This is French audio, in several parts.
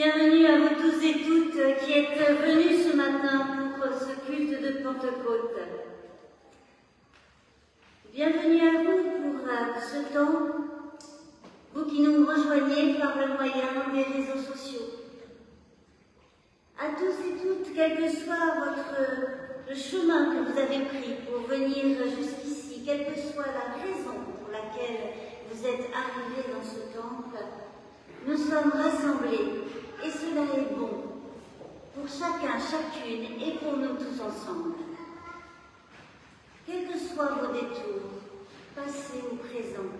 Bienvenue à vous tous et toutes qui êtes venus ce matin pour ce culte de Pentecôte. Bienvenue à vous pour ce temps, vous qui nous rejoignez par le moyen des réseaux sociaux. À tous et toutes, quel que soit le chemin que vous avez pris pour venir jusqu'ici, quelle que soit la raison pour laquelle vous êtes arrivés dans ce temple, nous sommes rassemblés. Et cela est bon pour chacun, chacune et pour nous tous ensemble. Quels que soient vos détours, passés ou présents,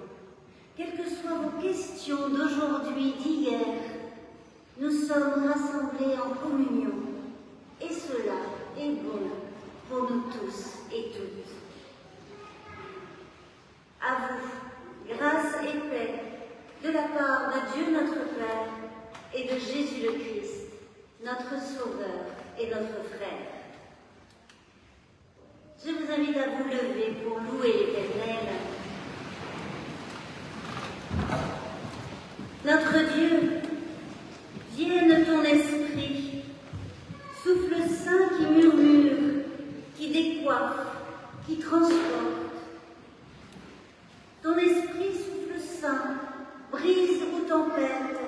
quelles que soient vos questions d'aujourd'hui, d'hier, nous sommes rassemblés en communion. Et cela est bon pour nous tous et toutes. À vous, grâce et paix de la part de Dieu notre Père et de Jésus le Christ, notre Sauveur et notre frère. Je vous invite à vous lever pour louer l'Éternel. Notre Dieu, vienne ton esprit, souffle saint qui murmure, qui décoiffe, qui transporte. Ton esprit souffle saint, brise ou tempête,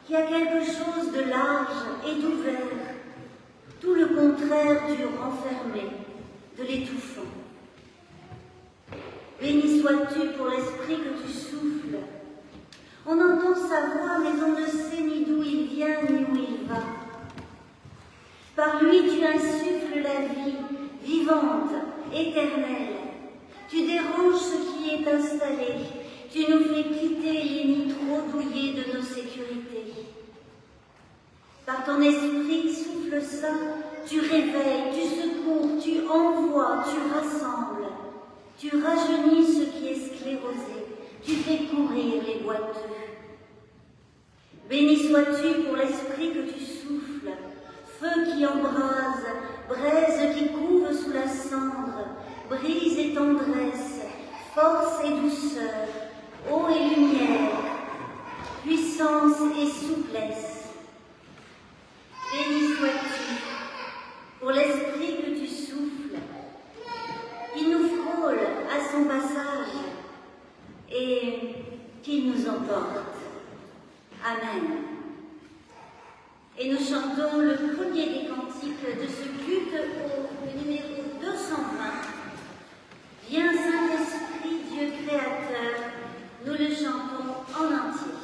qui a quelque chose de large et d'ouvert, tout le contraire du renfermé, de l'étouffant. Béni sois-tu pour l'esprit que tu souffles. On entend sa voix, mais on ne sait ni d'où il vient, ni où il va. Par lui, tu insuffles la vie, vivante, éternelle. Tu déranges ce qui est installé. Tu nous fais quitter les nids trop douillés de nos sécurités. Par ton esprit souffle saint, tu réveilles, tu secours, tu envoies, tu rassembles. Tu rajeunis ce qui est sclérosé, tu fais courir les boiteux. Béni sois-tu pour l'esprit que tu souffles, feu qui embrase, braise qui couve sous la cendre, brise et tendresse, force et douceur, eau et lumière, puissance et souplesse. Béni sois-tu pour l'esprit que tu souffles, qui nous frôle à son passage et qui nous emporte. Amen. Et nous chantons le premier des cantiques de ce culte au numéro 220. Viens Saint-Esprit, Dieu créateur, nous le chantons en entier.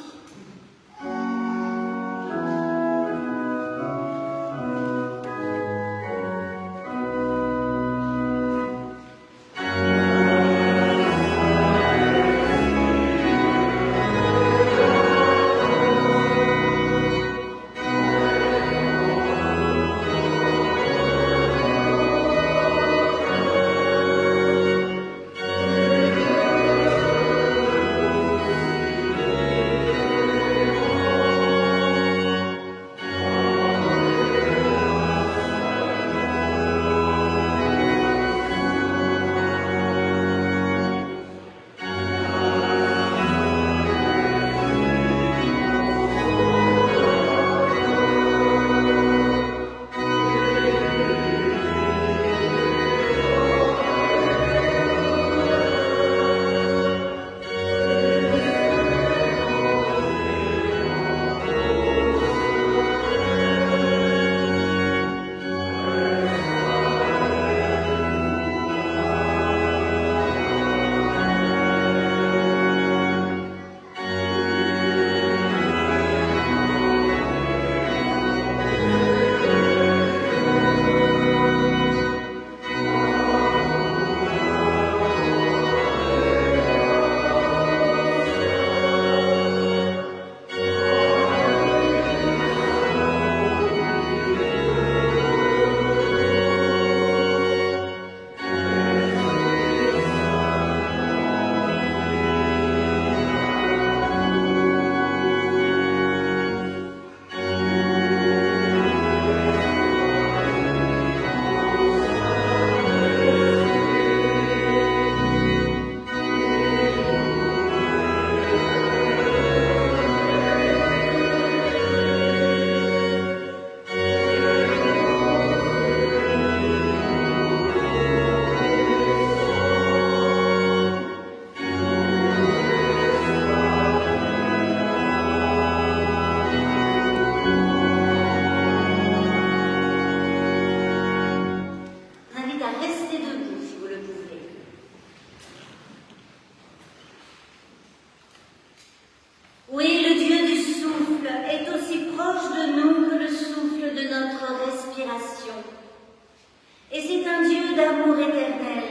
l'amour éternel.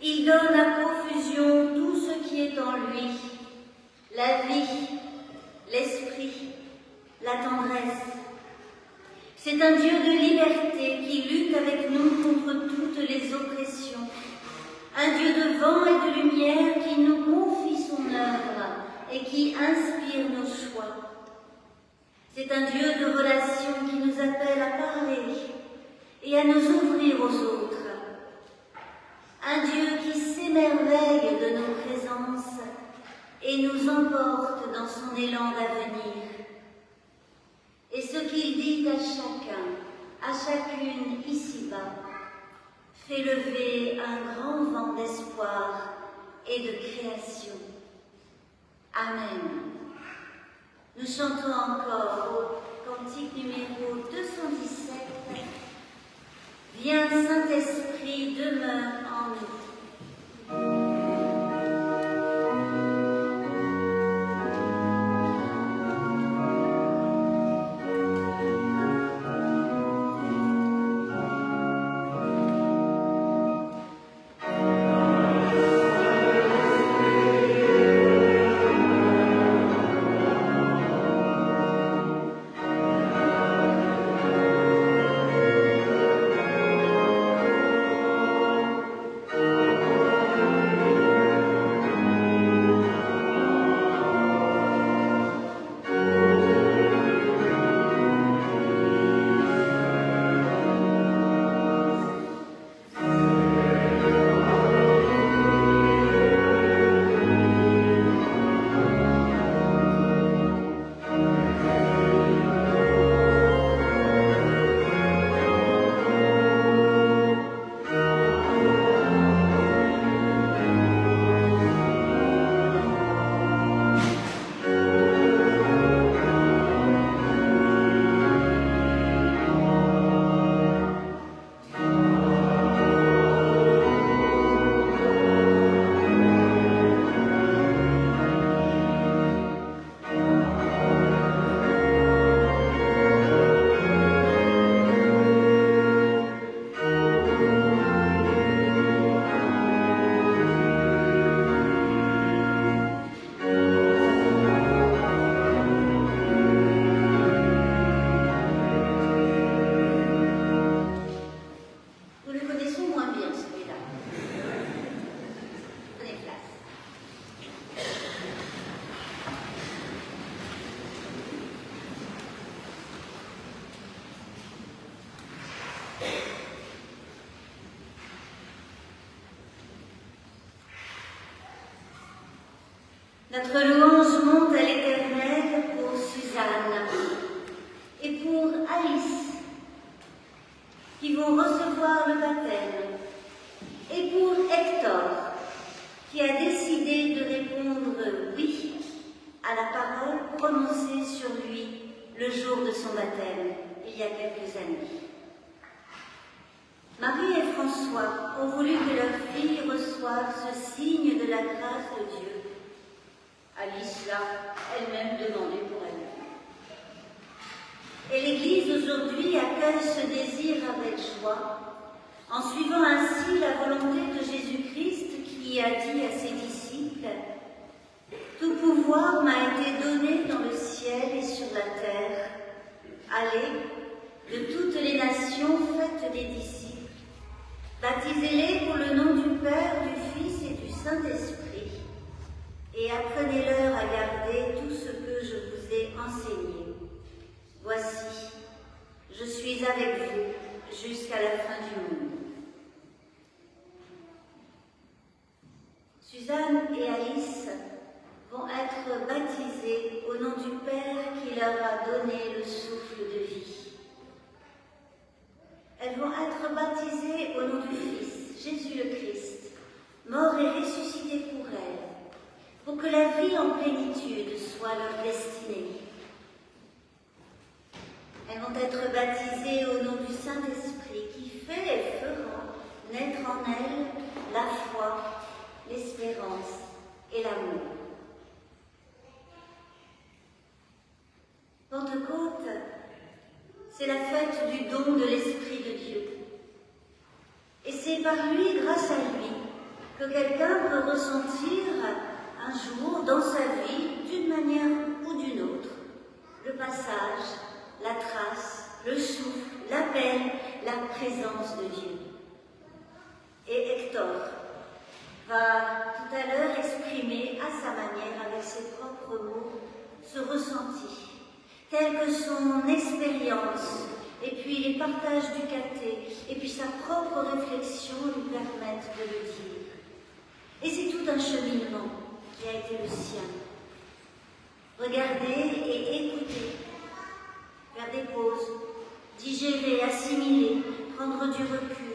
Il donne à profusion tout ce qui est en lui, la vie, l'esprit, la tendresse. C'est un Dieu de liberté qui lutte avec nous contre toutes les oppressions. Un Dieu de vent et de lumière qui nous confie son œuvre et qui inspire nos choix. C'est un Dieu de relation qui nous appelle à parler et à nous ouvrir aux autres. Un Dieu qui s'émerveille de nos présences et nous emporte dans son élan d'avenir. Et ce qu'il dit à chacun, à chacune ici-bas, fait lever un grand vent d'espoir et de création. Amen. Nous chantons encore au cantique numéro 217. Viens, Saint-Esprit, demeure en nous. Notre louange monte à l'Éternel pour Suzanne et pour Alice, qui vont recevoir le baptême, et pour Hector, qui a décidé de répondre oui à la parole prononcée sur lui le jour de son baptême, il y a quelques années. Marie et François ont voulu que leur fille reçoive ce signe de la grâce de Dieu. Alice l'a elle-même demandé pour elle. Et l'Église aujourd'hui accueille ce désir avec joie, en suivant ainsi la volonté de Jésus-Christ qui a dit à ses disciples « Tout pouvoir m'a été donné dans le ciel et sur la terre. Allez, de toutes les nations, faites des disciples. Baptisez-les pour le nom du Père, du Fils et du Saint-Esprit. Et apprenez-leur à garder tout ce que je vous ai enseigné. Voici, je suis avec vous jusqu'à la fin du monde. » Suzanne et Alice vont être baptisées au nom du Père qui leur a donné le souffle de vie. Elles vont être baptisées au nom du Fils, Jésus le Christ, mort et ressuscité pour elles, pour que la vie en plénitude soit leur destinée. Elles vont être baptisées au nom du Saint-Esprit qui fait et fera naître en elles la foi, l'espérance et l'amour. Pentecôte, c'est la fête du don de l'Esprit de Dieu. Et c'est va tout à l'heure exprimer à sa manière, avec ses propres mots, ce ressenti, tel que son expérience, et puis les partages du caté, et puis sa propre réflexion lui permettent de le dire. Et c'est tout un cheminement qui a été le sien. Regarder et écouter, faire des pauses, digérer, assimiler, prendre du recul,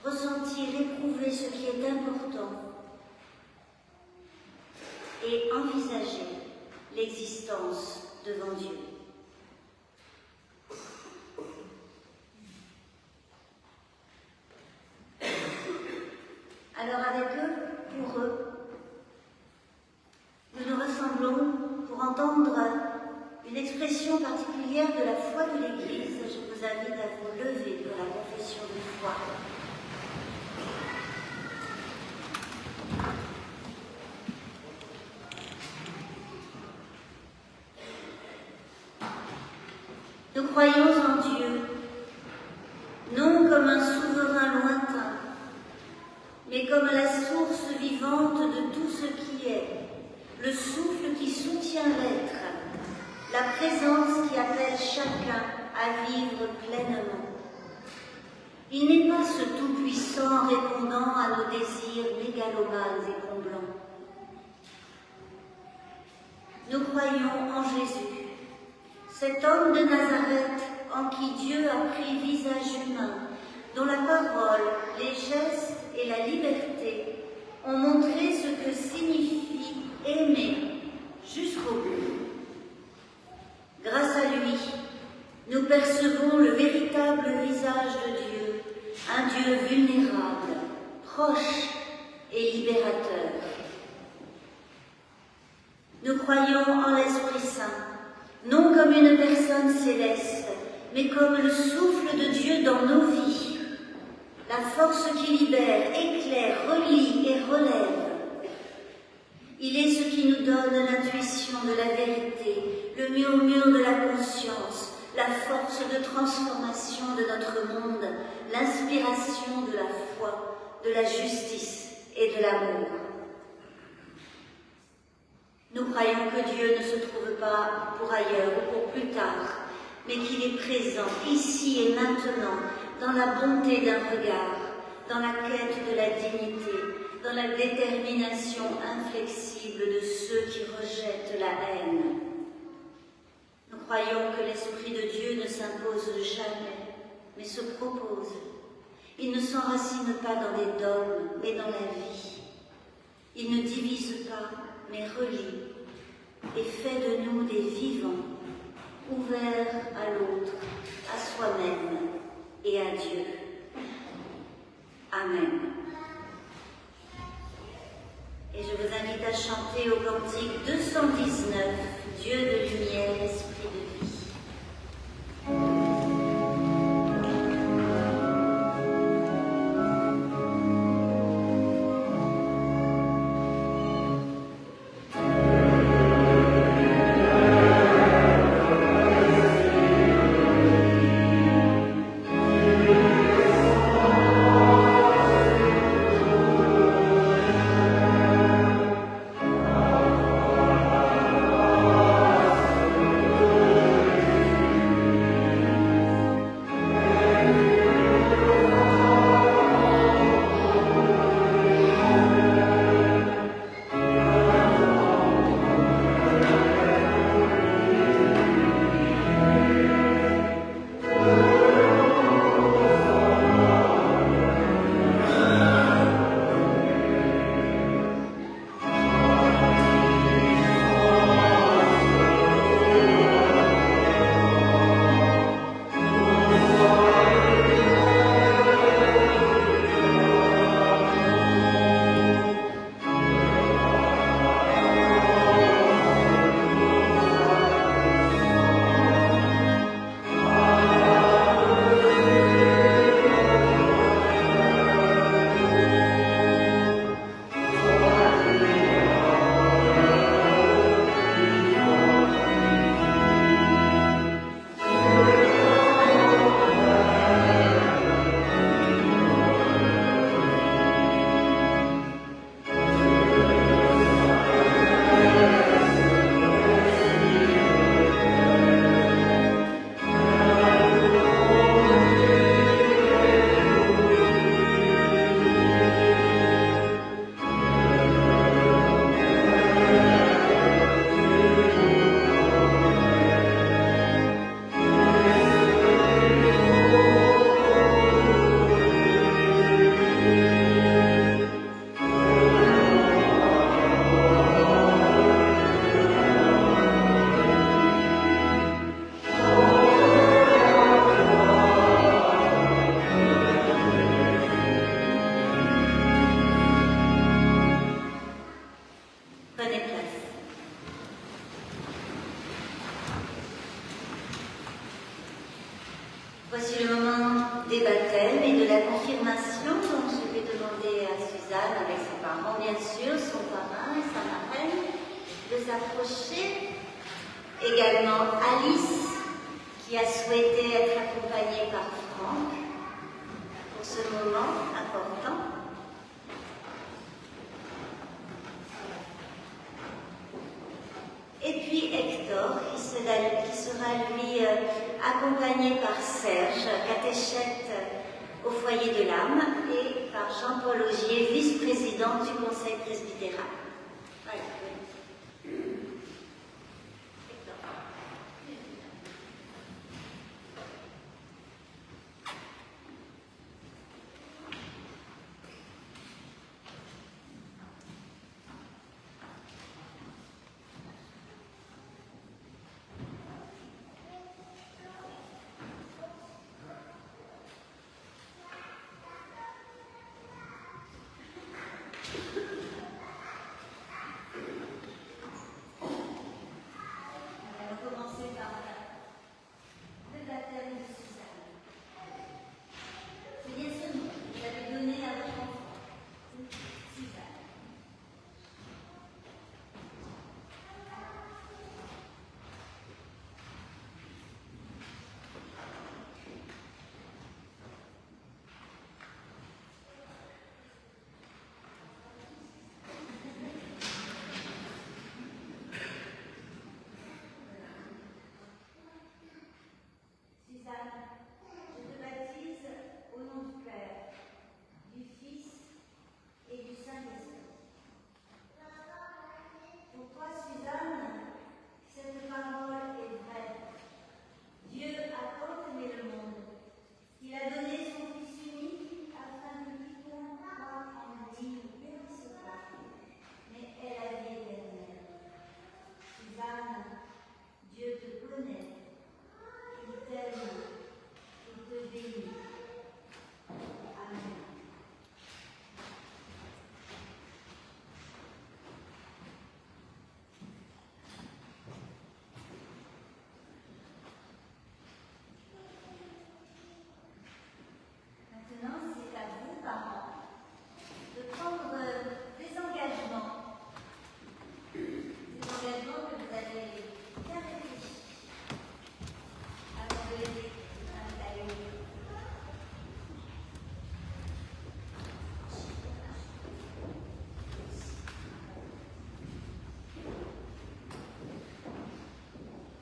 ressentir, éprouver ce qui est important et envisager l'existence devant Dieu. Alors avec eux, pour eux, nous nous rassemblons pour entendre une expression particulière de la foi de l'Église. Je vous invite à vous lever pour la confession de foi. Nous croyons en Dieu, non comme un souverain lointain, mais comme la source vivante de tout ce qui est, le souffle qui soutient l'être, la présence qui appelle chacun à vivre pleinement. Il n'est pas ce tout-puissant répondant à nos désirs mégalomanes et comblants. Nous croyons en Jésus, cet homme de Nazareth en qui Dieu a pris visage humain, dont la parole, les gestes et la liberté ont montré ce que signifie aimer jusqu'au bout. Grâce à lui, nous percevons le véritable visage de Dieu, un Dieu vulnérable, proche et libérateur. Nous croyons en l'Esprit Saint, non comme une personne céleste, mais comme le souffle de Dieu dans nos vies, la force qui libère, éclaire, relie et relève. Il est ce qui nous donne l'intuition de la vérité, le murmure de la conscience, la force de transformation de notre monde, l'inspiration de la foi, de la justice et de l'amour. Nous croyons que Dieu ne se trouve pas pour ailleurs ou pour plus tard, mais qu'il est présent ici et maintenant, dans la bonté d'un regard, dans la quête de la dignité, dans la détermination inflexible de ceux qui rejettent la haine. Nous croyons que l'Esprit de Dieu ne s'impose jamais, mais se propose. Il ne s'enracine pas dans des dogmes, mais dans la vie. Il ne divise pas, mais relie, et fait de nous des vivants, ouverts à l'autre, à soi-même et à Dieu. Amen. Et je vous invite à chanter au cantique 219, Dieu de lumière, esprit de vie. vous approcher. Également Alice, qui a souhaité être accompagnée par Franck pour ce moment important. Et puis Hector, qui sera lui accompagné par Serge, catéchète au foyer de l'âme, et par Jean-Paul Augier, vice-président du conseil presbytéral. Voilà.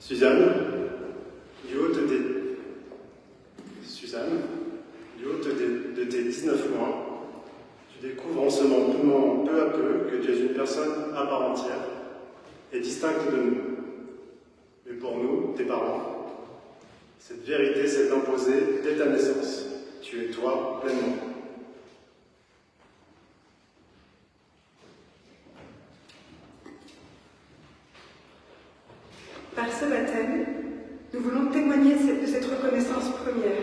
Suzanne, du haut de tes 19 mois, tu découvres en ce moment peu à peu que tu es une personne à part entière et distincte de nous. Mais pour nous, tes parents, cette vérité s'est imposée dès ta naissance. Tu es toi pleinement. Par ce baptême, nous voulons témoigner de cette reconnaissance première,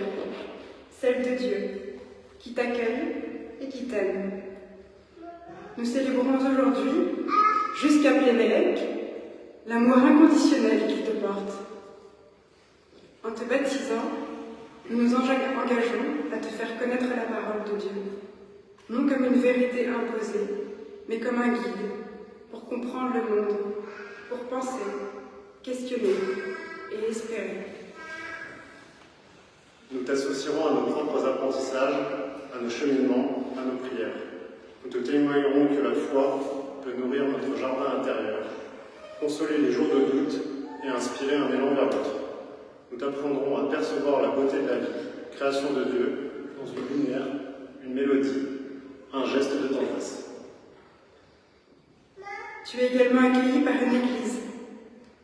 celle de Dieu, qui t'accueille et qui t'aime. Nous célébrons aujourd'hui, jusqu'à Plémélec, l'amour inconditionnel qu'il te porte. En te baptisant, nous nous engageons à te faire connaître la parole de Dieu, non comme une vérité imposée, mais comme un guide, pour comprendre le monde, pour penser, questionner et espérer. Nous t'associerons à nos propres apprentissages, à nos cheminements, à nos prières. Nous te témoignerons que la foi peut nourrir notre jardin intérieur, consoler les jours de doute et inspirer un élan vers l'autre. Nous t'apprendrons à percevoir la beauté de la vie, création de Dieu, dans une lumière, une mélodie, un geste de tendresse. Tu es également accueilli par une église,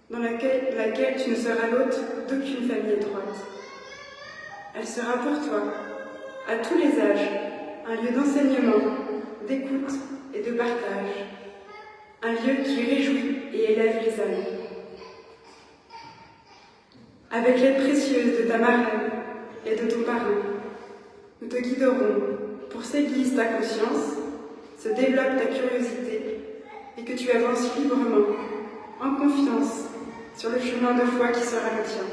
dans laquelle tu ne seras l'hôte d'aucune famille étroite. Elle sera pour toi, à tous les âges, un lieu d'enseignement, d'écoute et de partage, un lieu qui réjouit et élève les âmes. Avec l'aide précieuse de ta marraine et de ton parrain, nous te guiderons pour s'aiguise ta conscience, se développe ta curiosité et que tu avances librement, en confiance, sur le chemin de foi qui sera le tien.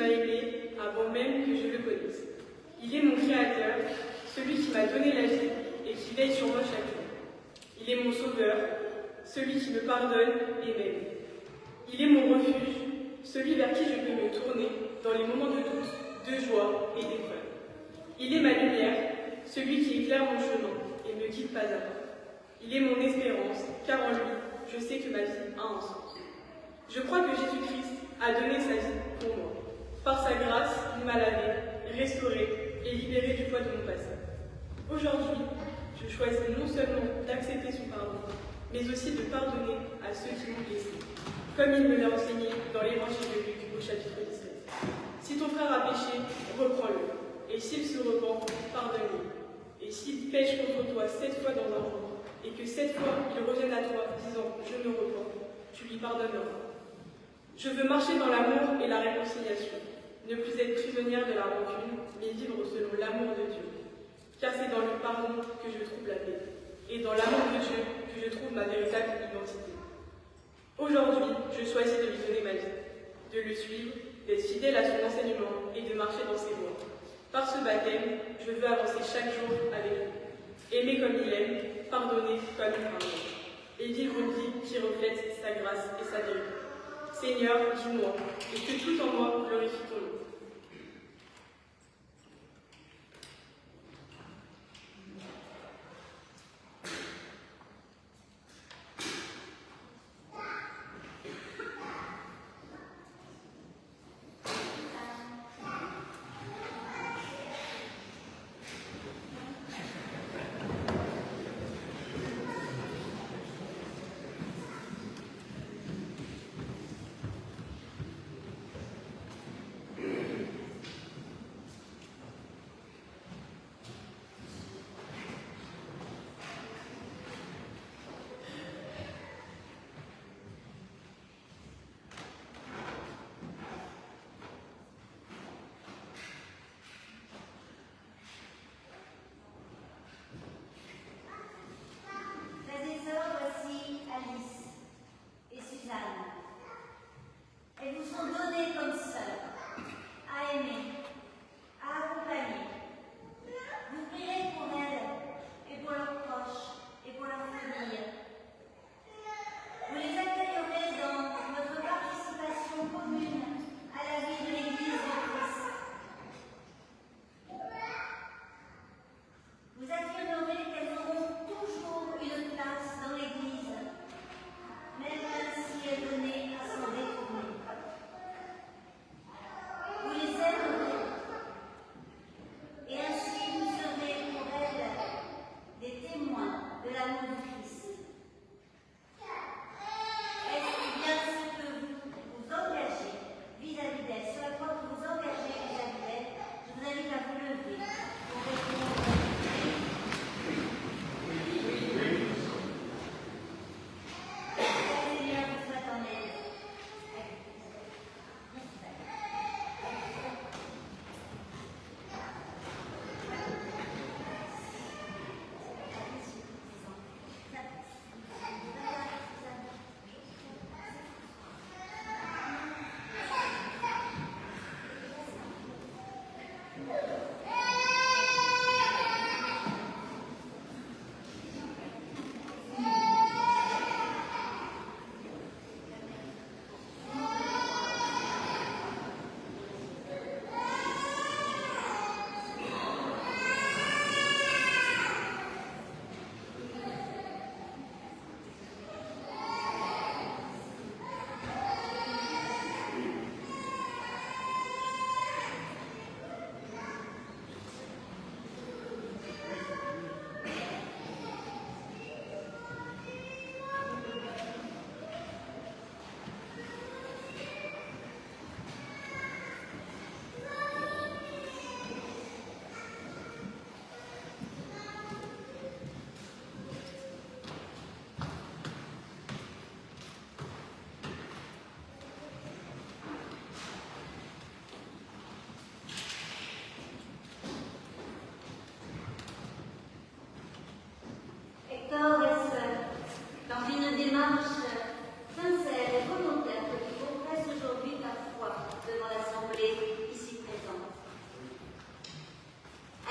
m'a aimé avant même que je le connaisse. Il est mon Créateur, celui qui m'a donné la vie et qui veille sur moi chaque jour. Il est mon Sauveur, celui qui me pardonne et m'aime. Il est mon refuge, celui vers qui je peux me tourner dans les moments de doute, de joie et d'épreuve. Il est ma lumière, celui qui éclaire mon chemin et me guide pas à pas. Il est mon espérance, car en lui, je sais que ma vie a un sens. Je crois que Jésus-Christ a donné sa vie pour moi. Par sa grâce, il m'a lavé, restauré et libéré du poids de mon passé. Aujourd'hui, je choisis non seulement d'accepter son pardon, mais aussi de pardonner à ceux qui m'ont blessé, comme il me l'a enseigné dans l'Évangile de Luc au chapitre 17. Si ton frère a péché, reprends-le, et s'il se repent, pardonne-lui. Et s'il pêche contre toi 7 fois dans un jour, et que 7 fois il revienne à toi disant « je me repens », tu lui pardonneras. Je veux marcher dans l'amour et la réconciliation, ne plus être prisonnière de la rancune, mais vivre selon l'amour de Dieu. Car c'est dans le pardon que je trouve la paix, et dans l'amour de Dieu que je trouve ma véritable identité. Aujourd'hui, je choisis de lui donner ma vie, de le suivre, d'être fidèle à son enseignement et de marcher dans ses voies. Par ce baptême, je veux avancer chaque jour avec lui, aimer comme il aime, pardonner comme il pardonne, et vivre une vie qui reflète sa grâce et sa vérité. Seigneur, guide-moi, et que tout en moi glorifie ton nom.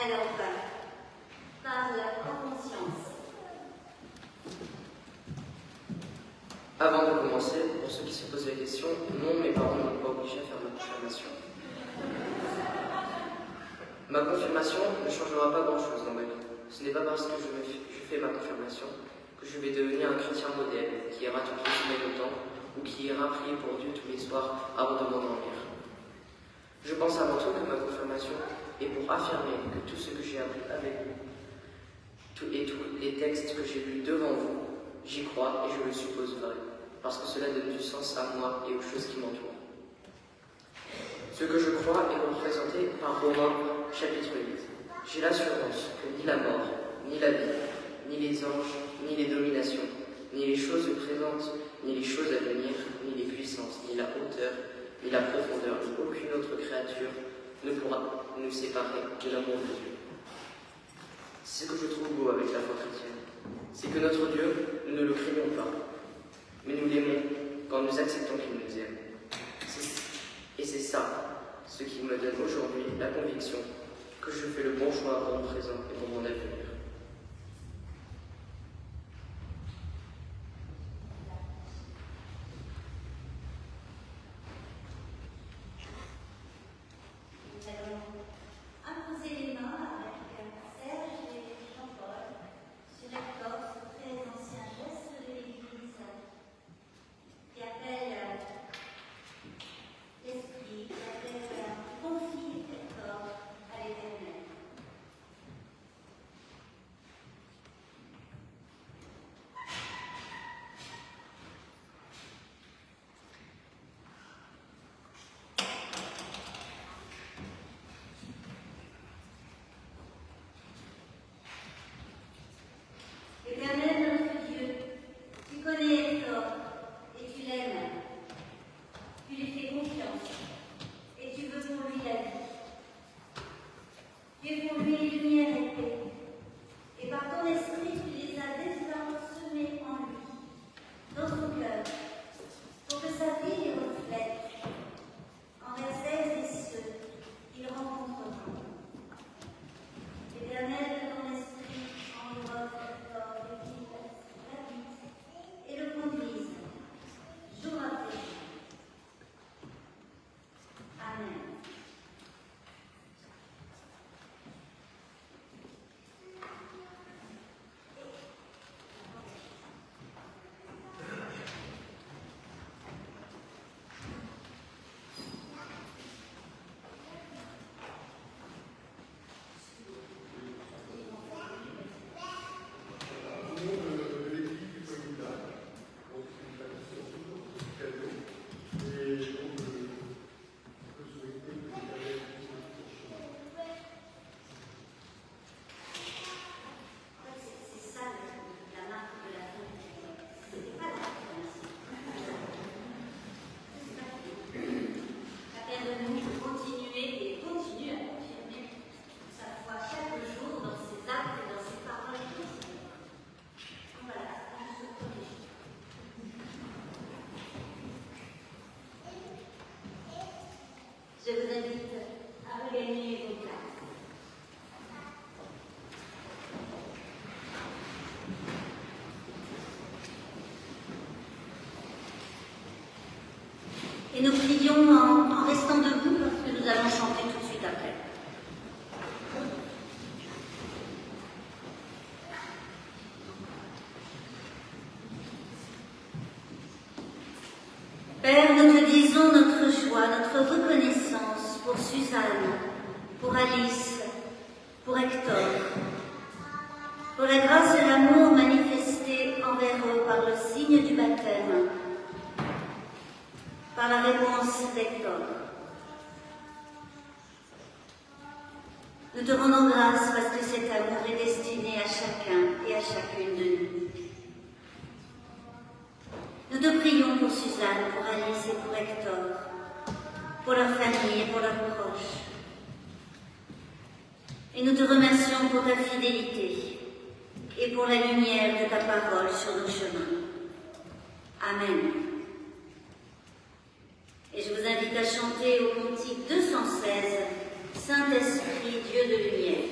Alors parle en conscience. Avant de commencer, pour ceux qui se posent la question, non, mes parents ne m'ont pas obligé à faire ma confirmation. Ma confirmation ne changera pas grand-chose dans ma vie. Ce n'est pas parce que je fais ma confirmation que je vais devenir un chrétien modèle qui ira tout prier longtemps ou qui ira prier pour Dieu tous les soirs avant de m'endormir. Je pense avant tout que ma confirmation est pour affirmer que tout ce que j'ai appris avec vous tous les textes que j'ai lus devant vous, j'y crois et je le suppose vrai, parce que cela donne du sens à moi et aux choses qui m'entourent. Ce que je crois est représenté par Romains chapitre 8. J'ai l'assurance que ni la mort, ni la vie, ni les anges, ni les dominations, ni les choses présentes, ni les choses à venir, ni les puissances, ni la hauteur, ni la profondeur, ni aucune autre créature ne pourra nous séparer de l'amour de Dieu. C'est ce que je trouve beau avec la foi chrétienne. C'est que notre Dieu, nous ne le craignons pas, mais nous l'aimons quand nous acceptons qu'il nous aime. Et c'est ça, ce qui me donne aujourd'hui la conviction que je fais le bon choix pour mon présent et pour mon avenir. Éternel notre Dieu, tu connais Hector et tu l'aimes. Tu lui fais confiance et tu veux pour lui la vie. Tu es pour lui lumière et paix. Et par ton esprit, tu les as désormais semés en lui, dans son cœur, pour que sa vie les reflète envers celles et ceux qu'il rencontrera. Éternel, ton esprit enveloppe et le conduise jour après jour. Amen. Je vous invite à regagner vos places. Et nous prions en restant debout parce que nous allons chanter tout de suite après. Père, nous te disons notre joie, notre reconnaissance pour Suzanne, pour Alice, pour Hector, pour la grâce et l'amour manifestés envers eux par le signe du baptême, par la réponse d'Hector. Nous te rendons grâce parce que cet amour est destiné à chacun et à chacune de nous. Nous te prions pour Suzanne, pour Alice et pour Hector, pour leur famille et pour leurs proches. Et nous te remercions pour ta fidélité et pour la lumière de ta parole sur nos chemins. Amen. Et je vous invite à chanter au cantique 216, Saint-Esprit, Dieu de lumière.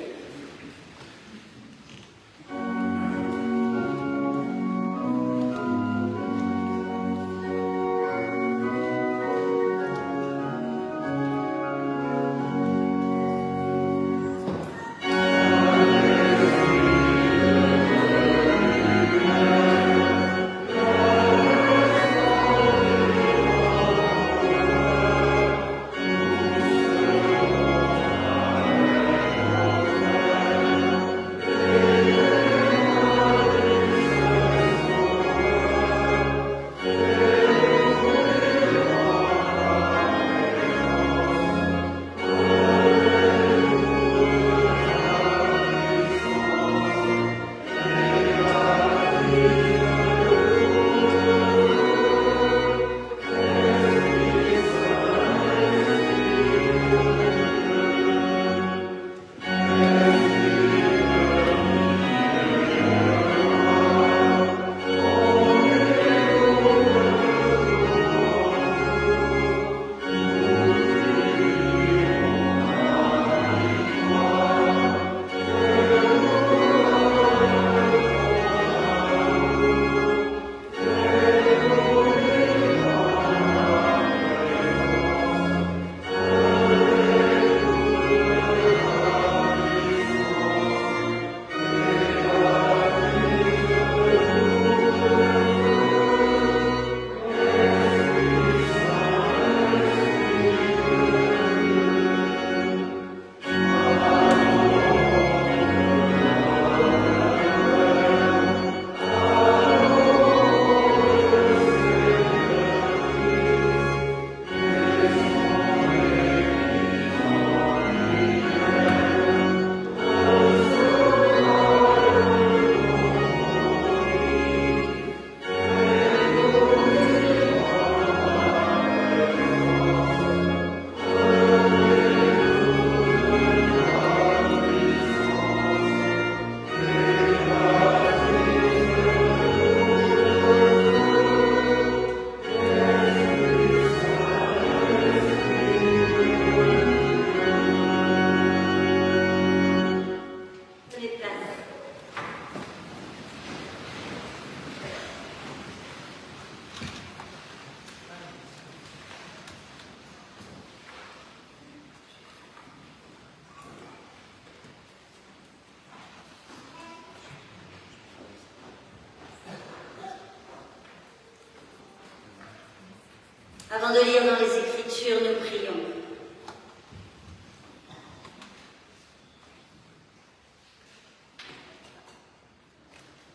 Avant de lire dans les Écritures, nous prions.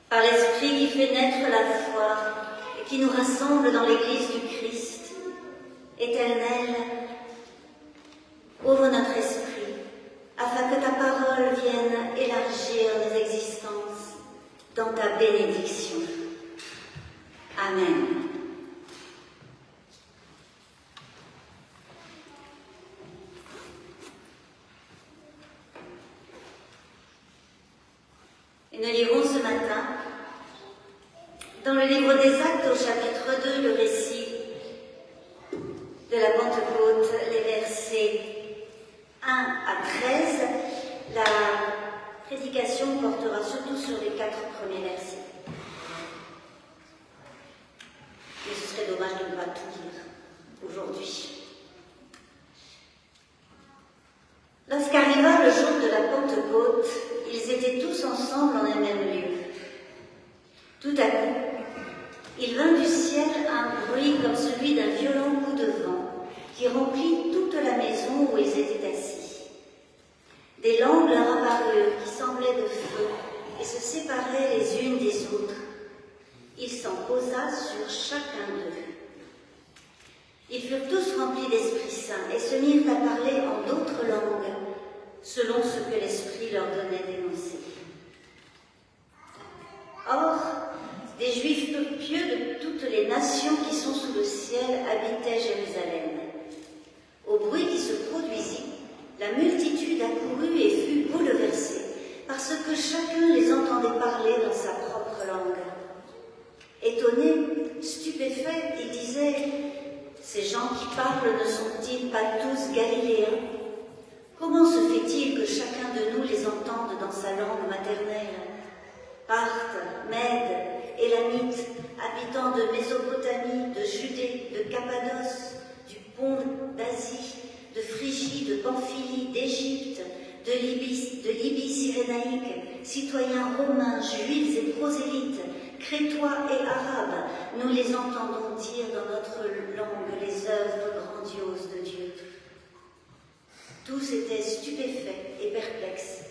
Par l'Esprit qui fait naître la foi et qui nous rassemble dans l'Église du Christ, Éternel, ouvre notre esprit afin que ta parole vienne élargir nos existences dans ta bénédiction. Amen. Et nous lirons ce matin, dans le livre des Actes au chapitre 2, le récit de la Pentecôte, les versets 1 à 13. La prédication portera surtout sur les 4 premiers versets. Mais ce serait dommage de ne pas tout lire aujourd'hui. Lorsqu'arriva le jour de la Pentecôte, ils étaient tous ensemble en un même lieu. Tout à coup, il vint du ciel un bruit comme celui d'un violent coup de vent qui remplit toute la maison où ils étaient assis. Des langues leur apparurent qui semblaient de feu et se séparaient les unes des autres. Il s'en posa sur chacun d'eux. Ils furent tous remplis d'Esprit Saint et se mirent à parler en d'autres langues, selon ce que l'Esprit leur donnait d'énoncer. Or, des Juifs pieux de toutes les nations qui sont sous le ciel habitaient Jérusalem. Au bruit qui se produisit, la multitude accourut et fut bouleversée, parce que chacun les entendait parler dans sa propre langue. Étonnés, stupéfaits, ils disaient « Ces gens qui parlent ne sont-ils pas tous galiléens ? Comment se fait-il que chacun de nous les entende dans sa langue maternelle ? Parthes, Mèdes, Élamites, habitants de Mésopotamie, de Judée, de Cappadoce, du Pont d'Asie, de Phrygie, de Pamphylie, d'Égypte, de Libye cyrénaïque, citoyens romains, juifs et prosélytes, crétois et arabes, nous les entendons dire dans notre langue les œuvres grandioses de Dieu. Tous étaient stupéfaits et perplexes.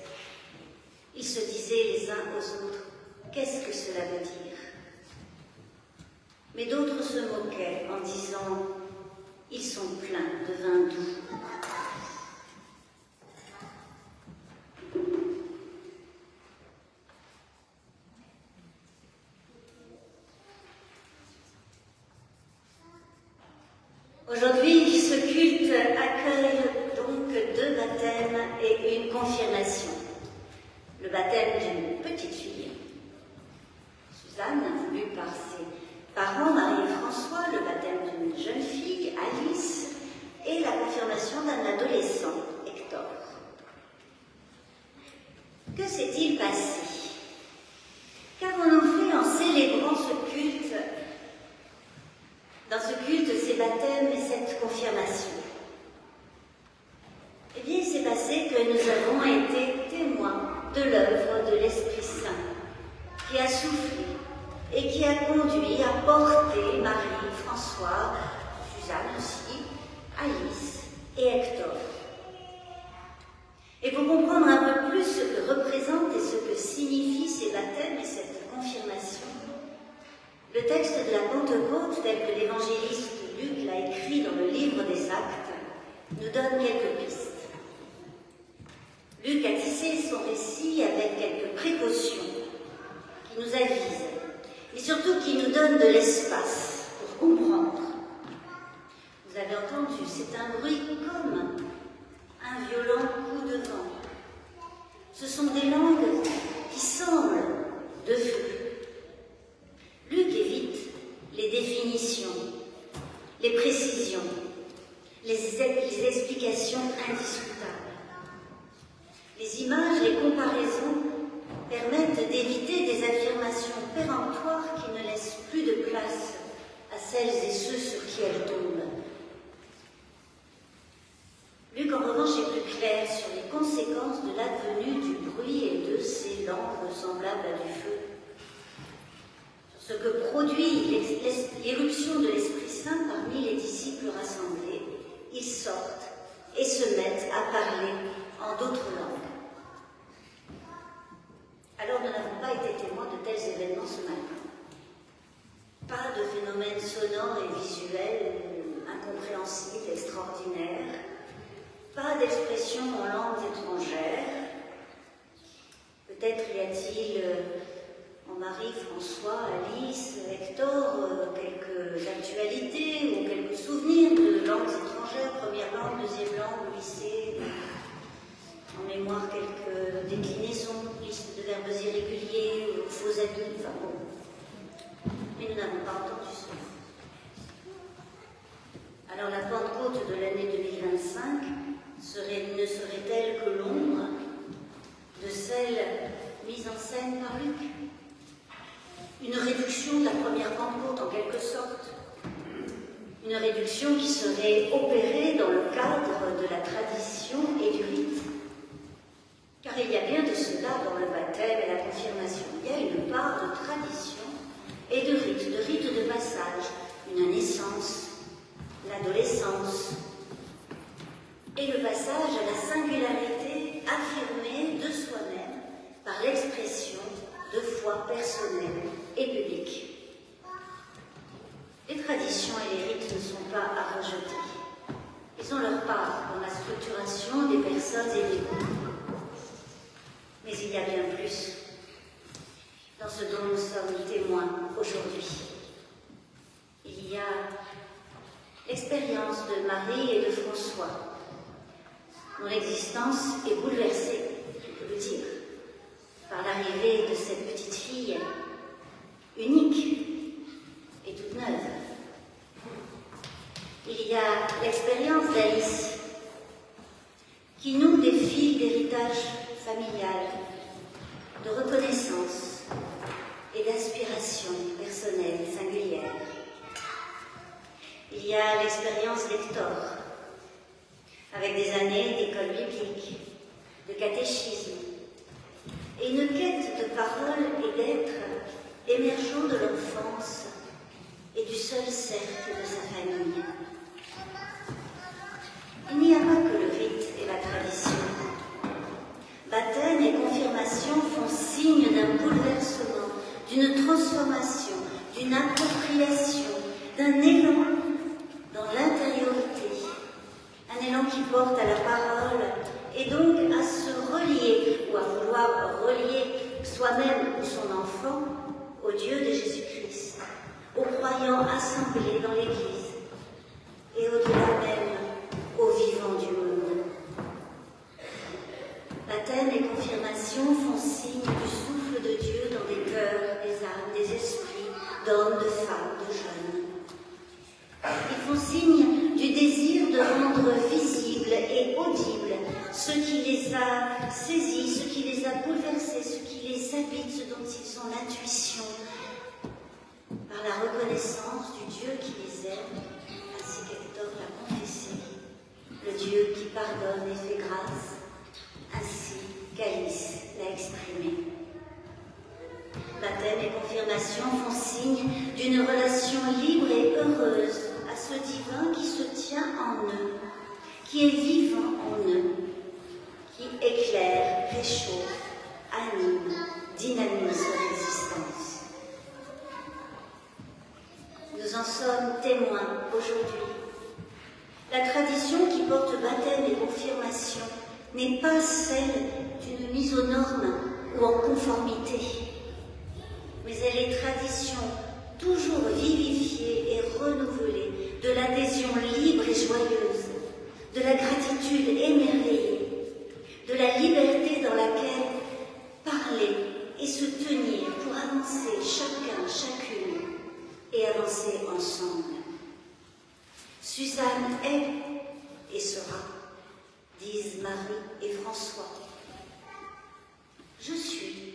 Ils se disaient les uns aux autres, qu'est-ce que cela veut dire ? Mais d'autres se moquaient en disant, ils sont pleins de vin doux. Aujourd'hui, ce culte accueille donc 2 baptêmes et une confirmation. Le baptême d'une petite fille, Suzanne, voulue par ses parents, Marie et François, le baptême d'une jeune fille, Alice, et la confirmation d'un adolescent, Hector. Que s'est-il passé ? Qu'avons-nous fait en célébrant ce culte, dans ce culte, ces baptêmes et cette confirmation ? Eh bien, il s'est passé que nous avons été témoins de l'œuvre de l'Esprit Saint, qui a soufflé et qui a conduit à porter Marie, François, Suzanne aussi, Alice et Hector. Et pour comprendre un peu plus ce que représentent et ce que signifient ces baptêmes et cette confirmation, le texte de la Pentecôte, tel que l'évangéliste Luc l'a écrit dans le livre des Actes, nous donne quelques pistes. Luc a tissé son récit avec quelques précautions qui nous avisent, et surtout qui nous donnent de l'espace pour comprendre. Vous avez entendu, c'est un bruit comme un violent coup de vent. Ce sont des langues qui semblent de feu. Luc évite les définitions, les précisions, les explications indiscutables. Les images, les comparaisons permettent d'éviter des affirmations péremptoires qui ne laissent plus de place à celles et ceux sur qui elles tombent. Luc, en revanche, est plus clair sur les conséquences de l'advenue du bruit et de ces langues semblables à du feu. Sur ce que produit l'éruption de l'Esprit Saint saints parmi les disciples rassemblés, ils sortent et se mettent à parler en d'autres langues. Alors nous n'avons pas été témoins de tels événements ce matin. Pas de phénomènes sonores et visuels incompréhensibles, extraordinaires. Pas d'expressions en langues étrangères. Peut-être y a-t-il en Marie, François, Alice, Hector, quelques actualités ou quelques souvenirs de langues étrangères, première langue, deuxième langue, au lycée, en mémoire quelques déclinaisons, listes de verbes irréguliers, faux habits, enfin bon. Mais nous n'avons pas entendu cela. Alors la Pentecôte de l'année 2025 ne serait-elle que l'ombre de celle mise en scène par Luc? Une réduction de la première Pentecôte en quelque sorte. Une réduction qui serait opérée dans le cadre de la tradition et du rite. Car il y a bien de cela dans le baptême et la confirmation. Il y a une part de tradition et de rite de passage, une naissance, l'adolescence, et le passage à la singularité affirmée de soi-même par l'expression de foi personnelle et publique. Les traditions et les rites ne sont pas à rejeter. Ils ont leur part dans la structuration des personnes et des groupes. Mais il y a bien plus dans ce dont nous sommes témoins aujourd'hui. Il y a l'expérience de Marie et de François, dont l'existence est bouleversée, je peux le dire, par l'arrivée de cette petite fille unique et toute neuve. Il y a l'expérience d'Alice, qui noue des fils d'héritage familial, de reconnaissance et d'aspiration personnelle singulière. Il y a l'expérience d'Hector, avec des années d'école biblique, de catéchisme, et une quête de parole et d'être émergeant de l'enfance et du seul cercle de sa famille. Il n'y a pas que le rite et la tradition. Baptême et confirmation font signe d'un bouleversement, d'une transformation, d'une appropriation, d'un élan dans l'intériorité, un élan qui porte à la parole et donc à se relier ou à vouloir relier soi-même ou son enfant au Dieu de Jésus-Christ, aux croyants assemblés dans l'Église et au-delà même aux vivants du monde. Baptême et confirmation font signe du souffle de Dieu dans des cœurs, des âmes, des esprits, d'hommes, de femmes, de jeunes. Ils font signe du désir de rendre visible et audible ce qui les a saisis, ce qui les a bouleversés, ce qui les habite, ce dont ils ont l'intuition, par la reconnaissance du Dieu qui les aime, ainsi qu'Hector l'a confessé, le Dieu qui pardonne et fait grâce, ainsi qu'Alice l'a exprimé. Baptême et confirmation font signe d'une relation libre et heureuse à ce divin qui se tient en eux, qui est vivant en eux, qui éclaire, réchauffe, anime, dynamise leur existence. Nous en sommes témoins aujourd'hui. La tradition qui porte baptême et confirmation n'est pas celle d'une mise aux normes ou en conformité, mais elle est tradition toujours vivifiée et renouvelée de l'adhésion libre et joyeuse, de la gratitude émerveillée, de la liberté dans laquelle parler et se tenir pour avancer chacun, chacune et avancer ensemble. Suzanne est et sera, disent Marie et François. Je suis,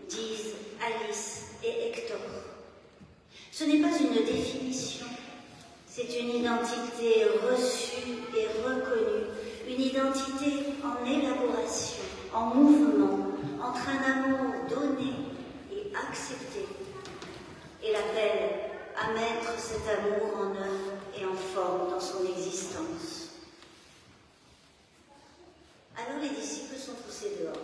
disent Alice et Hector. Ce n'est pas une définition, c'est une identité reçue et reconnue, une identité en élaboration, en mouvement, entre un amour donné et accepté, et l'appel à mettre cet amour en œuvre et en forme dans son existence. Alors les disciples sont poussés dehors,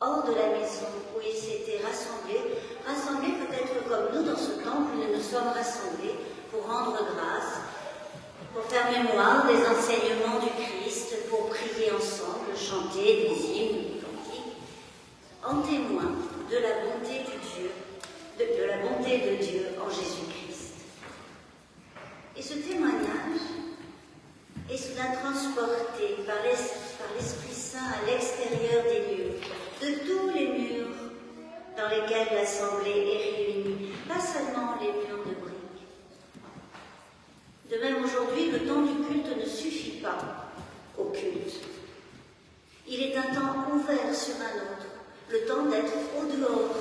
hors de la maison où ils s'étaient rassemblés peut-être comme nous dans ce temple où nous nous sommes rassemblés pour rendre grâce, pour faire mémoire des enseignements du Christ, pour prier ensemble, chanter des hymnes, des cantiques, en témoin de la bonté de Dieu en Jésus-Christ. Et ce témoignage est soudain transporté par l'Esprit Saint à l'extérieur des lieux, de tous les murs dans lesquels l'Assemblée est réunie, pas seulement les murs de briques. De même, aujourd'hui, le temps du culte ne suffit pas au culte. Il est un temps ouvert sur un autre, le temps d'être au dehors,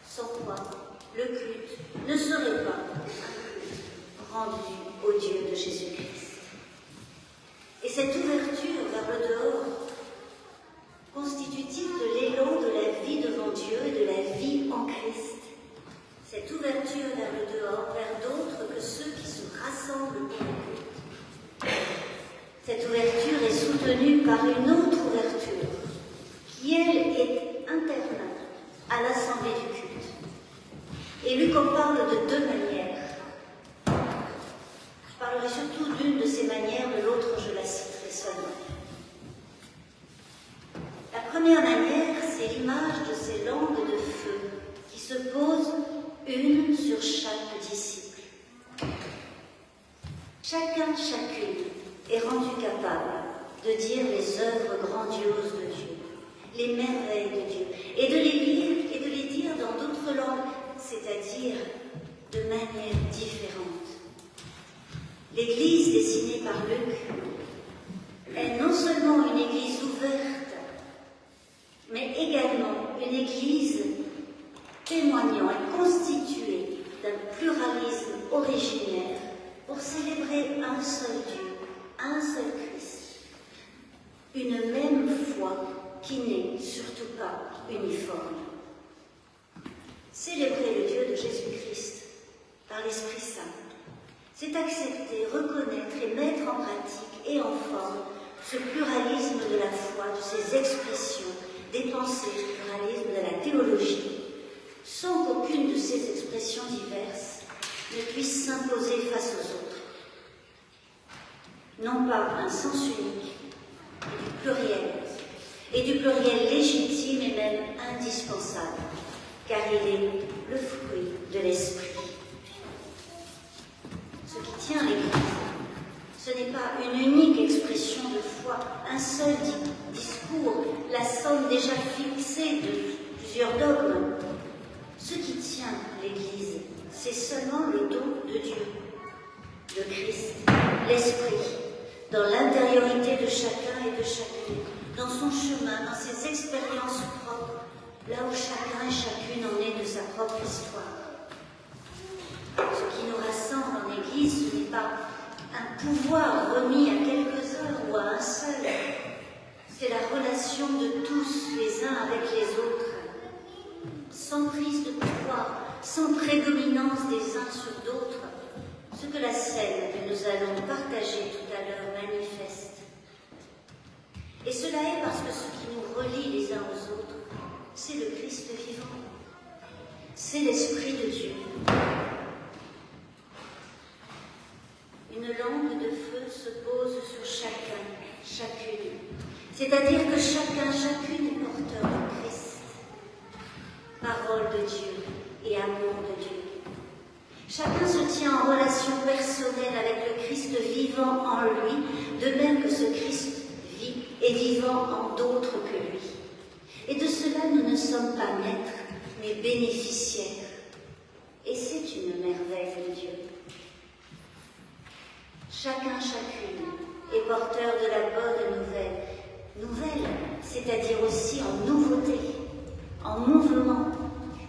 sans quoi le culte ne serait pas un culte rendu au Dieu de Jésus-Christ. Et cette ouverture vers le dehors, constitutive de l'élan de la vie devant Dieu et de la vie en Christ, cette ouverture vers le dehors, vers d'autres que ceux qui se rassemblent pour le culte, cette ouverture est soutenue par une autre ouverture, qui elle est interne à l'assemblée du culte. Et Luc en parle de deux manières. Je parlerai surtout d'une de ces manières, de l'autre je la citerai seulement. La première manière, c'est l'image de ces langues de feu qui se posent une sur chaque disciple. Chacun, chacune est rendu capable de dire les œuvres grandioses de Dieu, les merveilles de Dieu, et de les lire et de les dire dans d'autres langues, c'est-à-dire de manière différente. L'Église dessinée par Luc est non seulement une Église ouverte, mais également une Église témoignant et constituée d'un pluralisme originaire pour célébrer un seul Dieu, un seul Christ, une même foi qui n'est surtout pas uniforme. Célébrer le Dieu de Jésus-Christ par l'Esprit Saint, c'est accepter, reconnaître et mettre en pratique et en forme ce pluralisme de la foi, de ses expressions, des pensées, le pluralisme de la théologie, sans qu'aucune de ces expressions diverses ne puisse s'imposer face aux autres. Non pas un sens unique, et du pluriel légitime et même indispensable, car il est le fruit de l'Esprit. Ce qui tient l'Église, ce n'est pas une unique expression de foi, un seul discours, la somme déjà fixée de plusieurs dogmes. Ce qui tient l'Église, c'est seulement le don de Dieu, de Christ, l'Esprit, dans l'intériorité de chacun et de chacune, dans son chemin, dans ses expériences propres, là où chacun et chacune en est de sa propre histoire. Ce qui nous rassemble en Église, ce n'est pas un pouvoir remis à quelques-uns ou à un seul. C'est la relation de tous les uns avec les autres, sans prise de pouvoir, sans prédominance des uns sur d'autres, ce que la scène que nous allons partager tout à l'heure manifeste. Et cela est parce que ce qui nous relie les uns aux autres, c'est le Christ vivant, c'est l'Esprit de Dieu. Une langue de feu se pose sur chacun, chacune. C'est-à-dire que chacun, chacune est porteur du Christ. Parole de Dieu et amour de Dieu. Chacun se tient en relation personnelle avec le Christ vivant en lui, de même que ce Christ vit et vivant en d'autres que lui. Et de cela, nous ne sommes pas maîtres, mais bénéficiaires. Et c'est une merveille de Dieu. Chacun, chacune est porteur de la bonne nouvelle. Nouvelle, c'est-à-dire aussi en nouveauté, en mouvement,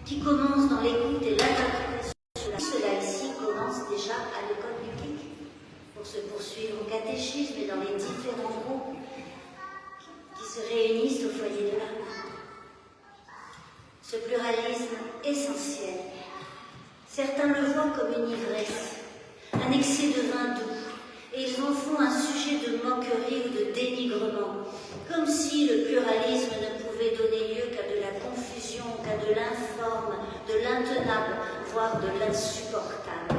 qui commence dans l'écoute et l'interprétation. Cela ici commence déjà à l'école biblique, pour se poursuivre au catéchisme et dans les différents groupes qui se réunissent au foyer de l'amour. Ce pluralisme essentiel Certains le voient comme une ivresse, un excès de vin doux, et ils en font un sujet de moquerie ou de dénigrement, comme si le pluralisme ne pouvait donner lieu qu'à de la confusion, qu'à de l'informe, de l'intenable, voire de l'insupportable.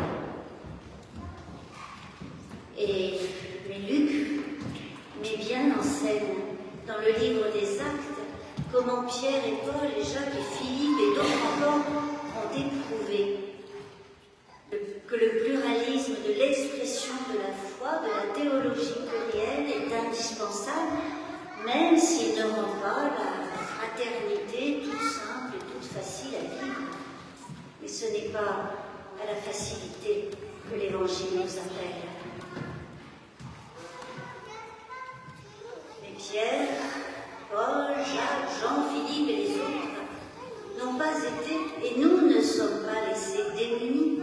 Et Luc met bien en scène, dans le livre des Actes, comment Pierre et Paul et Jacques et Philippe et d'autres encore ont éprouvé que le pluralisme de l'expression de la foi, de la théologie plurielle est indispensable, même s'il ne rend pas la fraternité toute simple et toute facile à vivre. Mais ce n'est pas à la facilité que l'Évangile nous appelle. Mais Pierre, Paul, Jacques, Jean, Philippe et les autres n'ont pas été, et nous ne sommes pas laissés démunis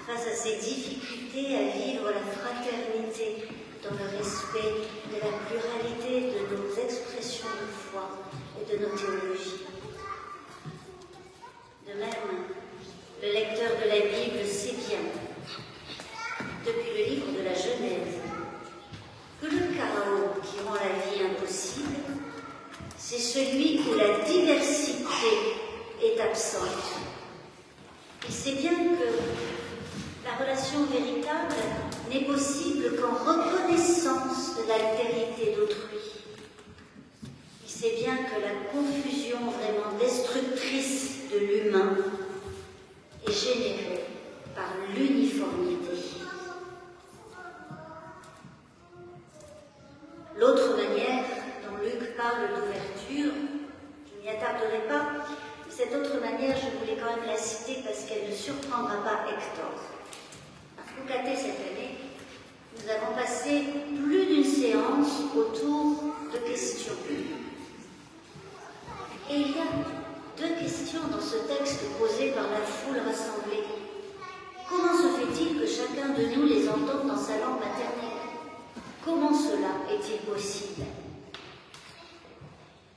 face à ces difficultés à vivre la fraternité dans le respect de la pluralité de nos expressions de foi et de nos théologies. De même, le lecteur de la Bible sait bien, depuis le livre de la Genèse, que le chaos qui rend la vie impossible, c'est celui où la diversité est absente. Il sait bien que la relation véritable n'est possible qu'en reconnaissance de l'altérité d'autrui. Il sait bien que la confusion vraiment destructrice de l'humain est générée par l'uniformité. L'autre manière dont Luc parle d'ouverture, je n'y attarderai pas, mais cette autre manière, je voulais quand même la citer parce qu'elle ne surprendra pas Hector. À Foucaté cette année, nous avons passé plus d'une séance autour de questions. Et il y a deux questions dans ce texte posées par la foule rassemblée. Comment se fait-il que chacun de nous les entende dans sa langue maternelle ? Comment cela est-il possible ?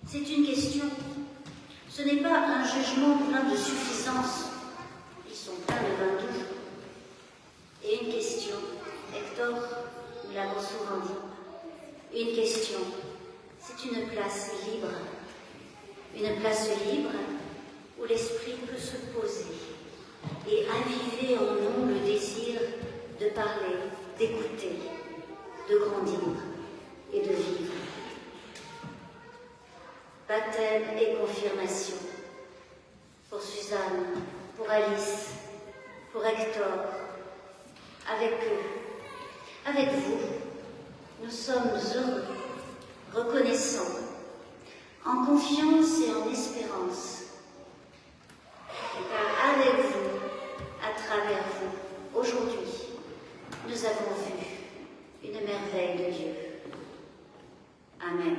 C'est une question. Ce n'est pas un jugement plein de suffisance. Ils sont pleins de vin doux. Et une question. Hector, nous l'avons souvent dit. Une question. C'est une place libre. Une place libre où l'esprit peut se poser et aviver en nous le désir de parler, d'écouter, de grandir et de vivre. Baptême et confirmation pour Suzanne, pour Alice, pour Hector, avec eux, avec vous, nous sommes heureux, reconnaissants, en confiance et en espérance. Car avec vous, à travers vous, aujourd'hui, nous avons vu une merveille de Dieu. Amen.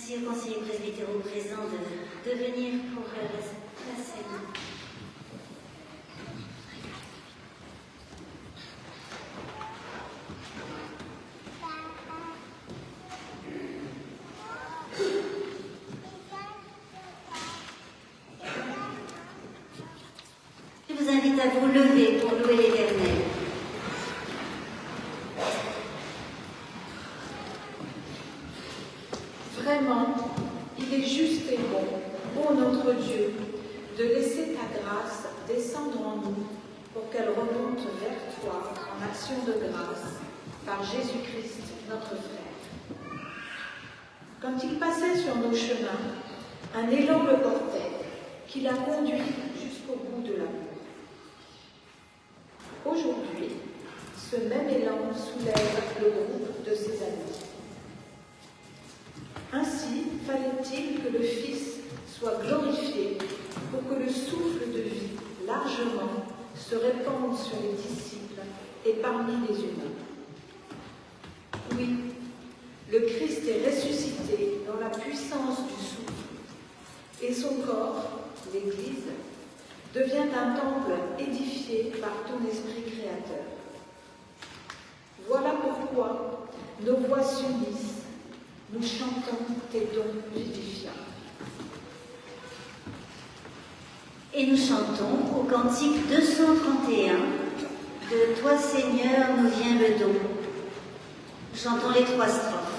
Merci aux conseillers presbytéraux présents de venir pour la scène. Je vous invite à vous lever pour louer l'Éternel. Vraiment, il est juste et bon, ô notre Dieu, de laisser ta grâce descendre en nous pour qu'elle remonte vers toi en action de grâce par Jésus-Christ, notre frère. Quand il passait sur nos chemins, un élan le portait, qui l'a conduit jusqu'au bout de l'amour. Aujourd'hui, ce même élan soulève le groupe de ses amis. Ainsi, fallait-il que le Fils soit glorifié pour que le souffle de vie largement se répande sur les disciples et parmi les humains. Oui, le Christ est ressuscité dans la puissance du souffle, et son corps, l'Église, devient un temple édifié par ton Esprit créateur. Voilà pourquoi nos voix s'unissent. Nous chantons tes dons vivifiants. Et nous chantons au cantique 231 de Toi Seigneur nous vient le don. Nous chantons les 3 strophes.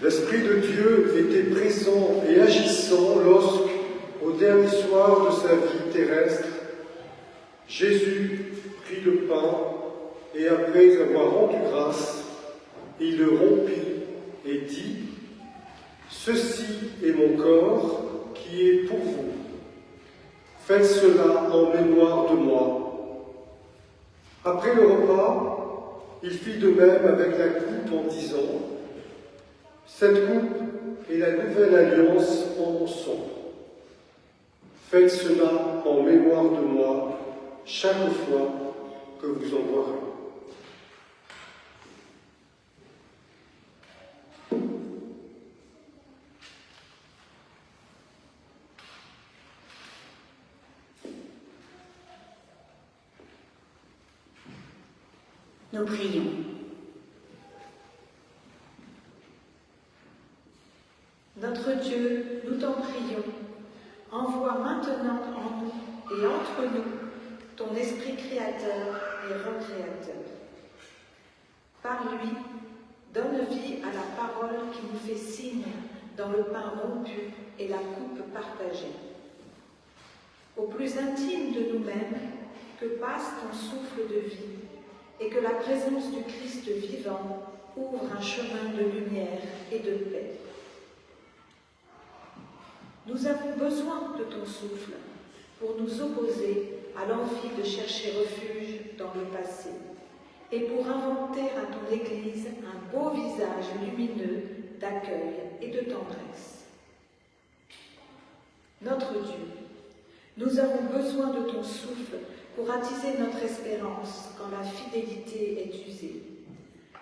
L'Esprit de Dieu était présent et agissant lorsque, au dernier soir de sa vie terrestre, Jésus prit le pain et après avoir rendu grâce, il le rompit et dit « Ceci est mon corps qui est pour vous. Faites cela en mémoire de moi. » Après le repas, il fit de même avec la coupe en disant « Cette coupe est la nouvelle alliance en mon sang. Faites cela en mémoire de moi chaque fois que vous en boirez. » Nous prions. Notre Dieu, nous t'en prions, envoie maintenant en nous et entre nous ton esprit créateur et recréateur. Par lui, donne vie à la parole qui nous fait signe dans le pain rompu et la coupe partagée. Au plus intime de nous-mêmes, que passe ton souffle de vie et que la présence du Christ vivant ouvre un chemin de lumière et de paix. Nous avons besoin de ton souffle pour nous opposer à l'envie de chercher refuge dans le passé et pour inventer à ton Église un beau visage lumineux d'accueil et de tendresse. Notre Dieu, nous avons besoin de ton souffle pour attiser notre espérance quand la fidélité est usée,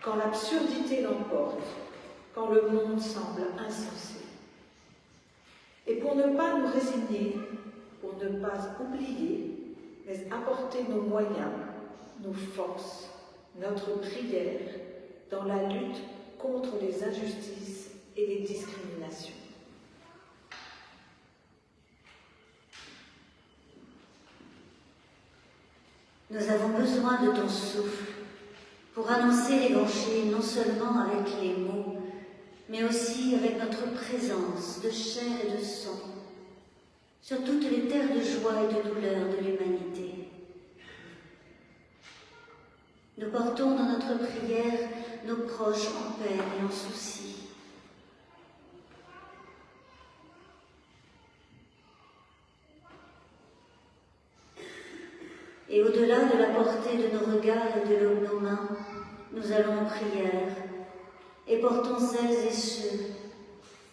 quand l'absurdité l'emporte, quand le monde semble insensé. Et pour ne pas nous résigner, pour ne pas oublier, mais apporter nos moyens, nos forces, notre prière dans la lutte contre les injustices et les discriminations. Nous avons besoin de ton souffle pour annoncer l'Évangile non seulement avec les mots, mais aussi avec notre présence de chair et de sang sur toutes les terres de joie et de douleur de l'humanité. Nous portons dans notre prière nos proches en peine et en souci. Et au-delà de la portée de nos regards et de nos mains, nous allons en prière et portons celles et ceux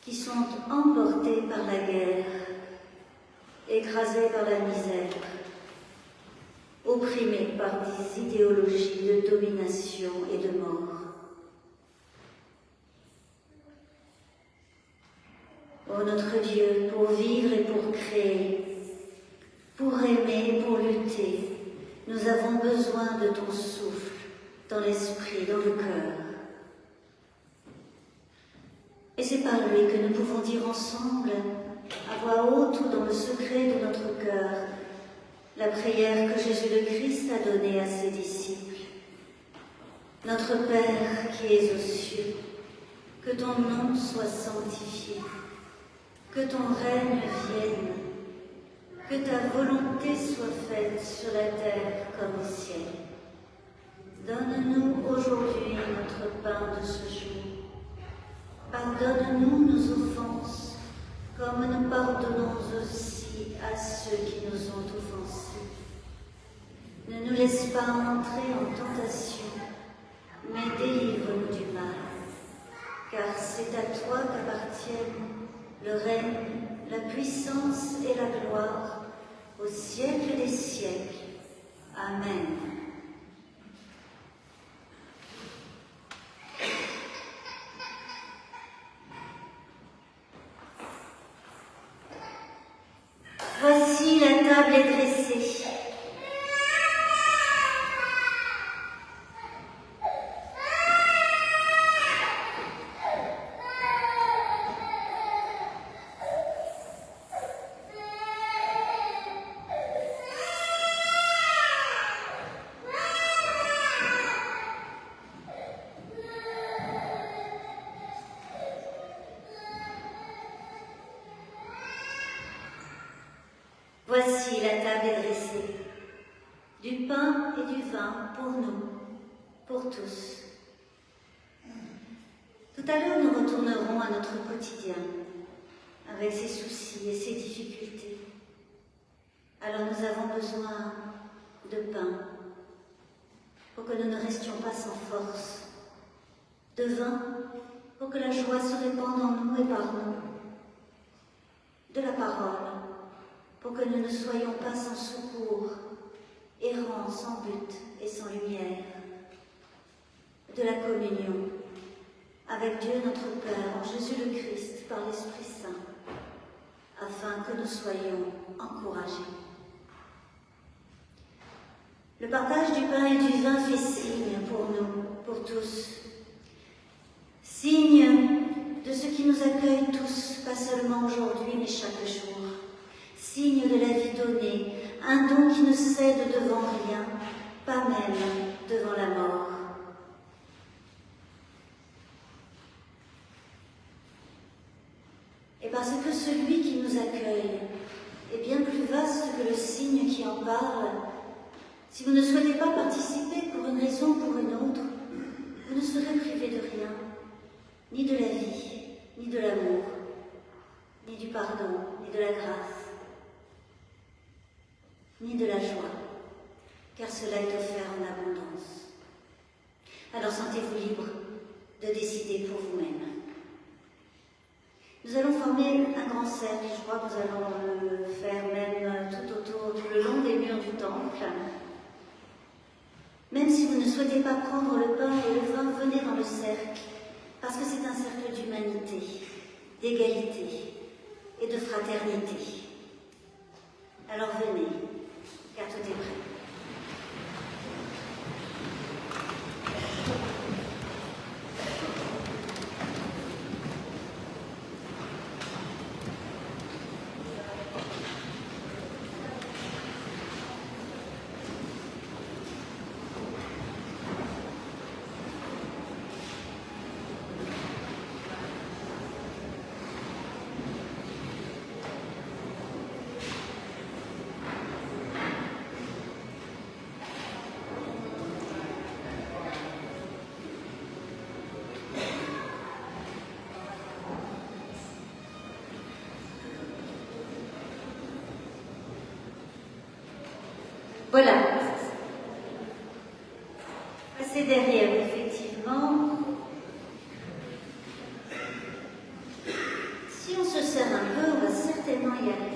qui sont emportés par la guerre, écrasés par la misère, opprimés par des idéologies de domination et de mort. Ô notre Dieu, pour vivre et pour créer, pour aimer et pour lutter, nous avons besoin de ton souffle dans l'esprit, dans le cœur. Et c'est par lui que nous pouvons dire ensemble, à voix haute ou dans le secret de notre cœur, la prière que Jésus le Christ a donnée à ses disciples. Notre Père qui es aux cieux, que ton nom soit sanctifié, que ton règne vienne, que ta volonté soit faite sur la terre comme au ciel. Donne-nous aujourd'hui notre pain de ce jour. Pardonne-nous nos offenses, comme nous pardonnons aussi à ceux qui nous ont offensés. Ne nous laisse pas entrer en tentation, mais délivre-nous du mal. Car c'est à toi qu'appartiennent le règne, la puissance et la gloire, au siècle des siècles. Amen. Voici la table est dressée. Voici la table est dressée, du pain et du vin pour nous, pour tous. Tout à l'heure, nous retournerons à notre quotidien, avec ses soucis et ses difficultés. Alors nous avons besoin de pain, pour que nous ne restions pas sans force, de vin, pour que la joie se répande en nous et par nous, de la parole, pour que nous ne soyons pas sans secours, errants sans but et sans lumière, de la communion avec Dieu notre Père, en Jésus le Christ, par l'Esprit Saint, afin que nous soyons encouragés. Le partage du pain et du vin fait signe pour nous, pour tous. Signe de ce qui nous accueille tous, pas seulement aujourd'hui, mais chaque jour. Signe de la vie donnée, un don qui ne cède devant rien, pas même devant la mort. Et parce que celui qui nous accueille est bien plus vaste que le signe qui en parle, si vous ne souhaitez pas participer pour une raison ou pour une autre, vous ne serez privé de rien, ni de la vie, ni de l'amour, ni du pardon, ni de la grâce, ni de la joie, car cela est offert en abondance. Alors sentez-vous libre de décider pour vous-même. Nous allons former un grand cercle, je crois que nous allons le faire même tout le long des murs du temple. Même si vous ne souhaitez pas prendre le pain et le vin, venez dans le cercle, parce que c'est un cercle d'humanité, d'égalité et de fraternité. Alors venez, car tout est prêt. Voilà. Passez derrière, effectivement. Si on se serre un peu, on va certainement y arriver.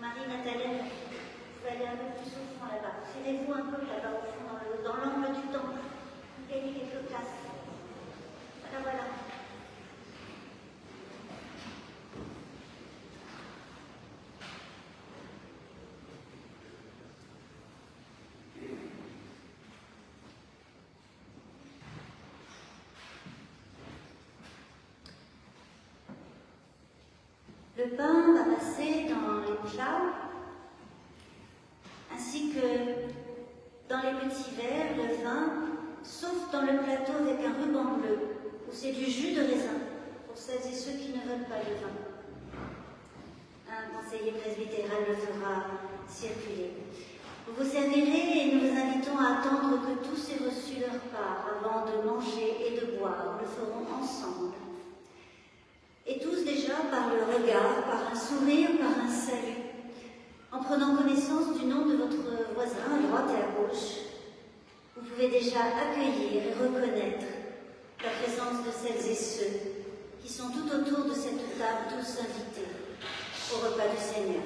Marie-Nathalie, vous allez un peu plus au fond là-bas. Tirez-vous un peu là-bas au fond, dans l'angle du temple. Vous gagnez quelques places. Voilà, voilà. Le pain va passer dans les plats, ainsi que dans les petits verres, le vin, sauf dans le plateau avec un ruban bleu, où c'est du jus de raisin, pour celles et ceux qui ne veulent pas le vin. Un conseiller presbytéral le fera circuler. Vous vous servirez et nous vous invitons à attendre que tous aient reçu leur part avant de manger et de boire. Nous le ferons ensemble. Et tous déjà par le regard, par un sourire, par un salut, en prenant connaissance du nom de votre voisin à droite et à gauche, vous pouvez déjà accueillir et reconnaître la présence de celles et ceux qui sont tout autour de cette table, tous invités au repas du Seigneur.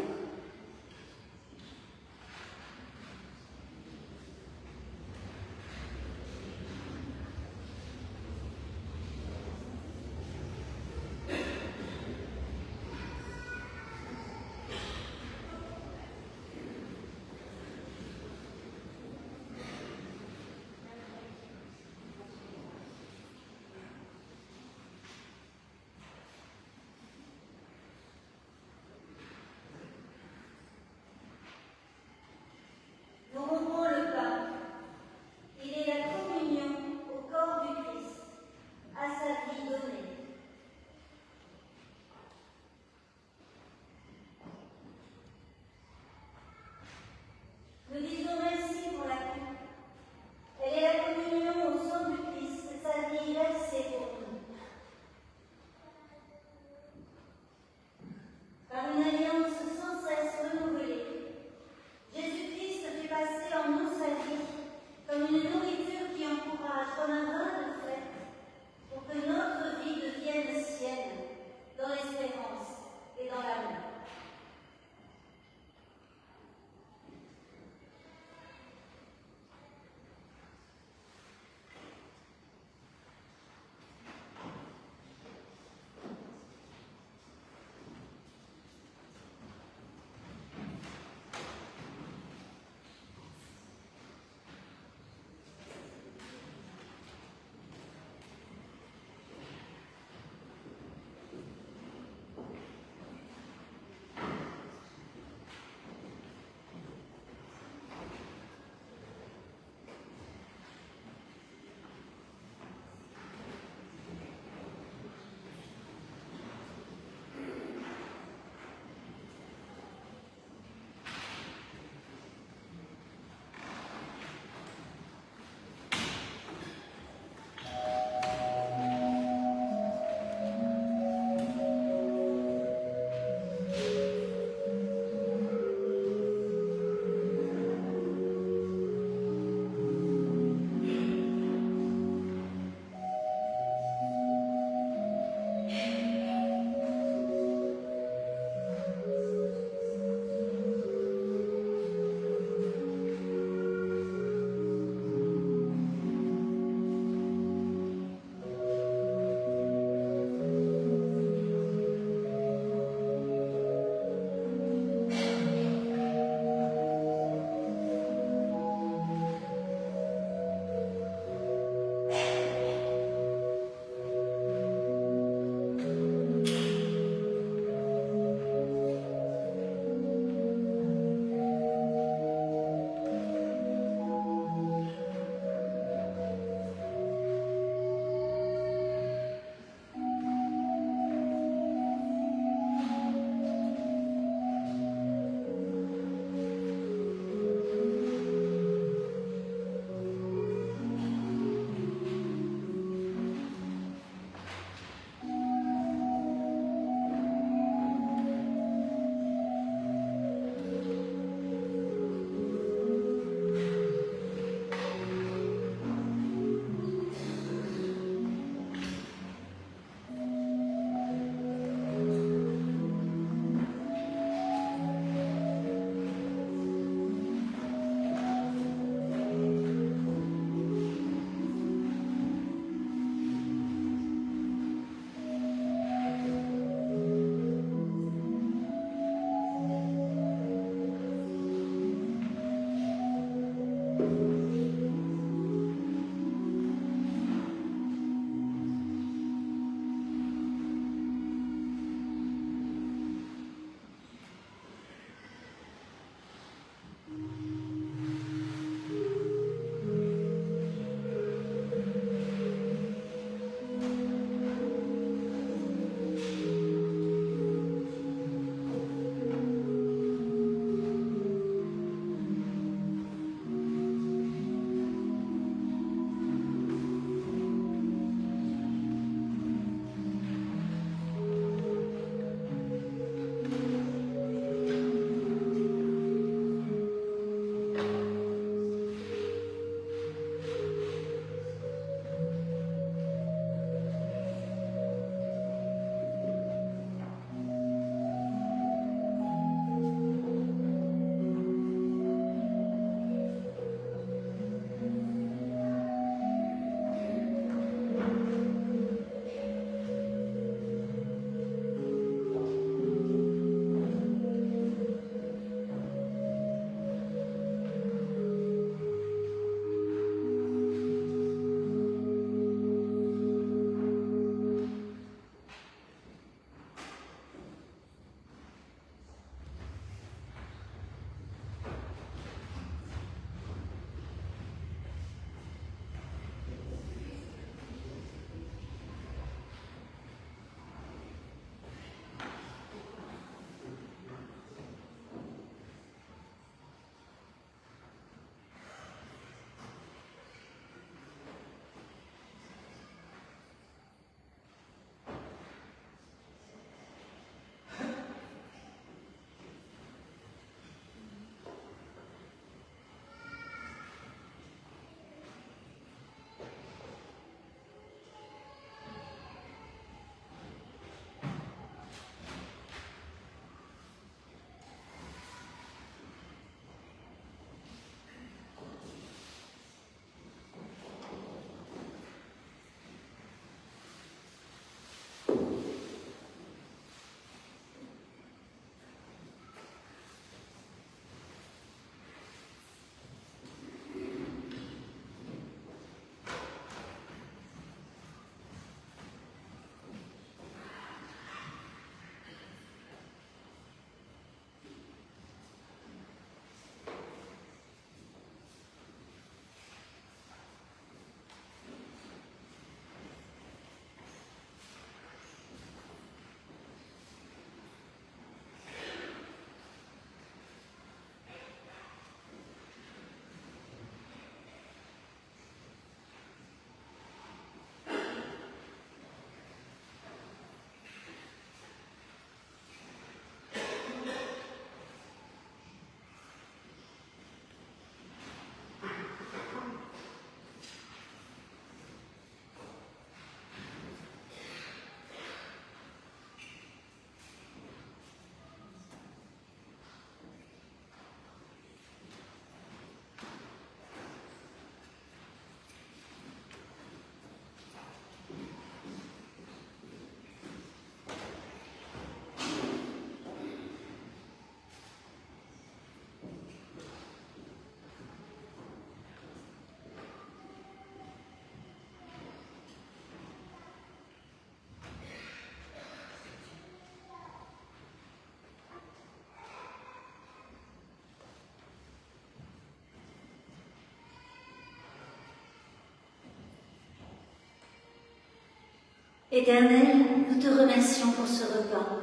Éternel, nous te remercions pour ce repas.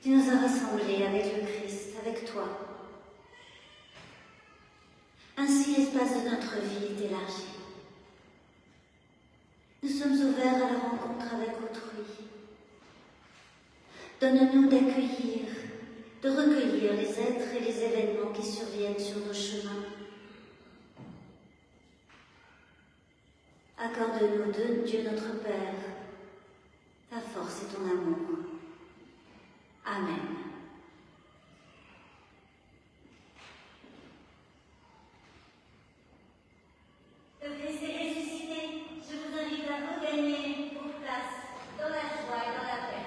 Tu nous as rassemblés avec le Christ, avec toi. Ainsi, l'espace de notre vie est élargi. Nous sommes ouverts à la rencontre avec autrui. Donne-nous d'accueillir, de recueillir les êtres et les événements qui surviennent sur nos chemins. Accorde-nous, Dieu notre Père, ta force et ton amour. Amen. Le Christ est ressuscité. Je vous invite à regagner vos places dans la joie et dans la paix.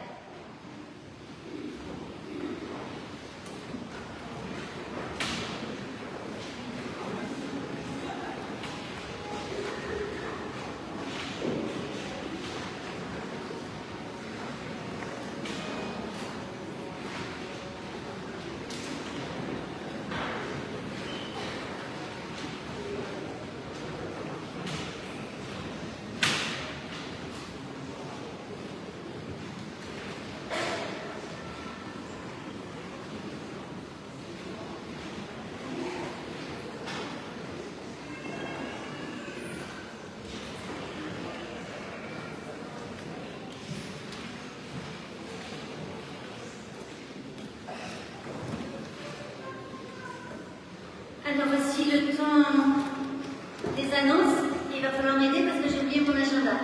Alors voici le temps des annonces. Il va falloir m'aider parce que j'ai oublié mon agenda.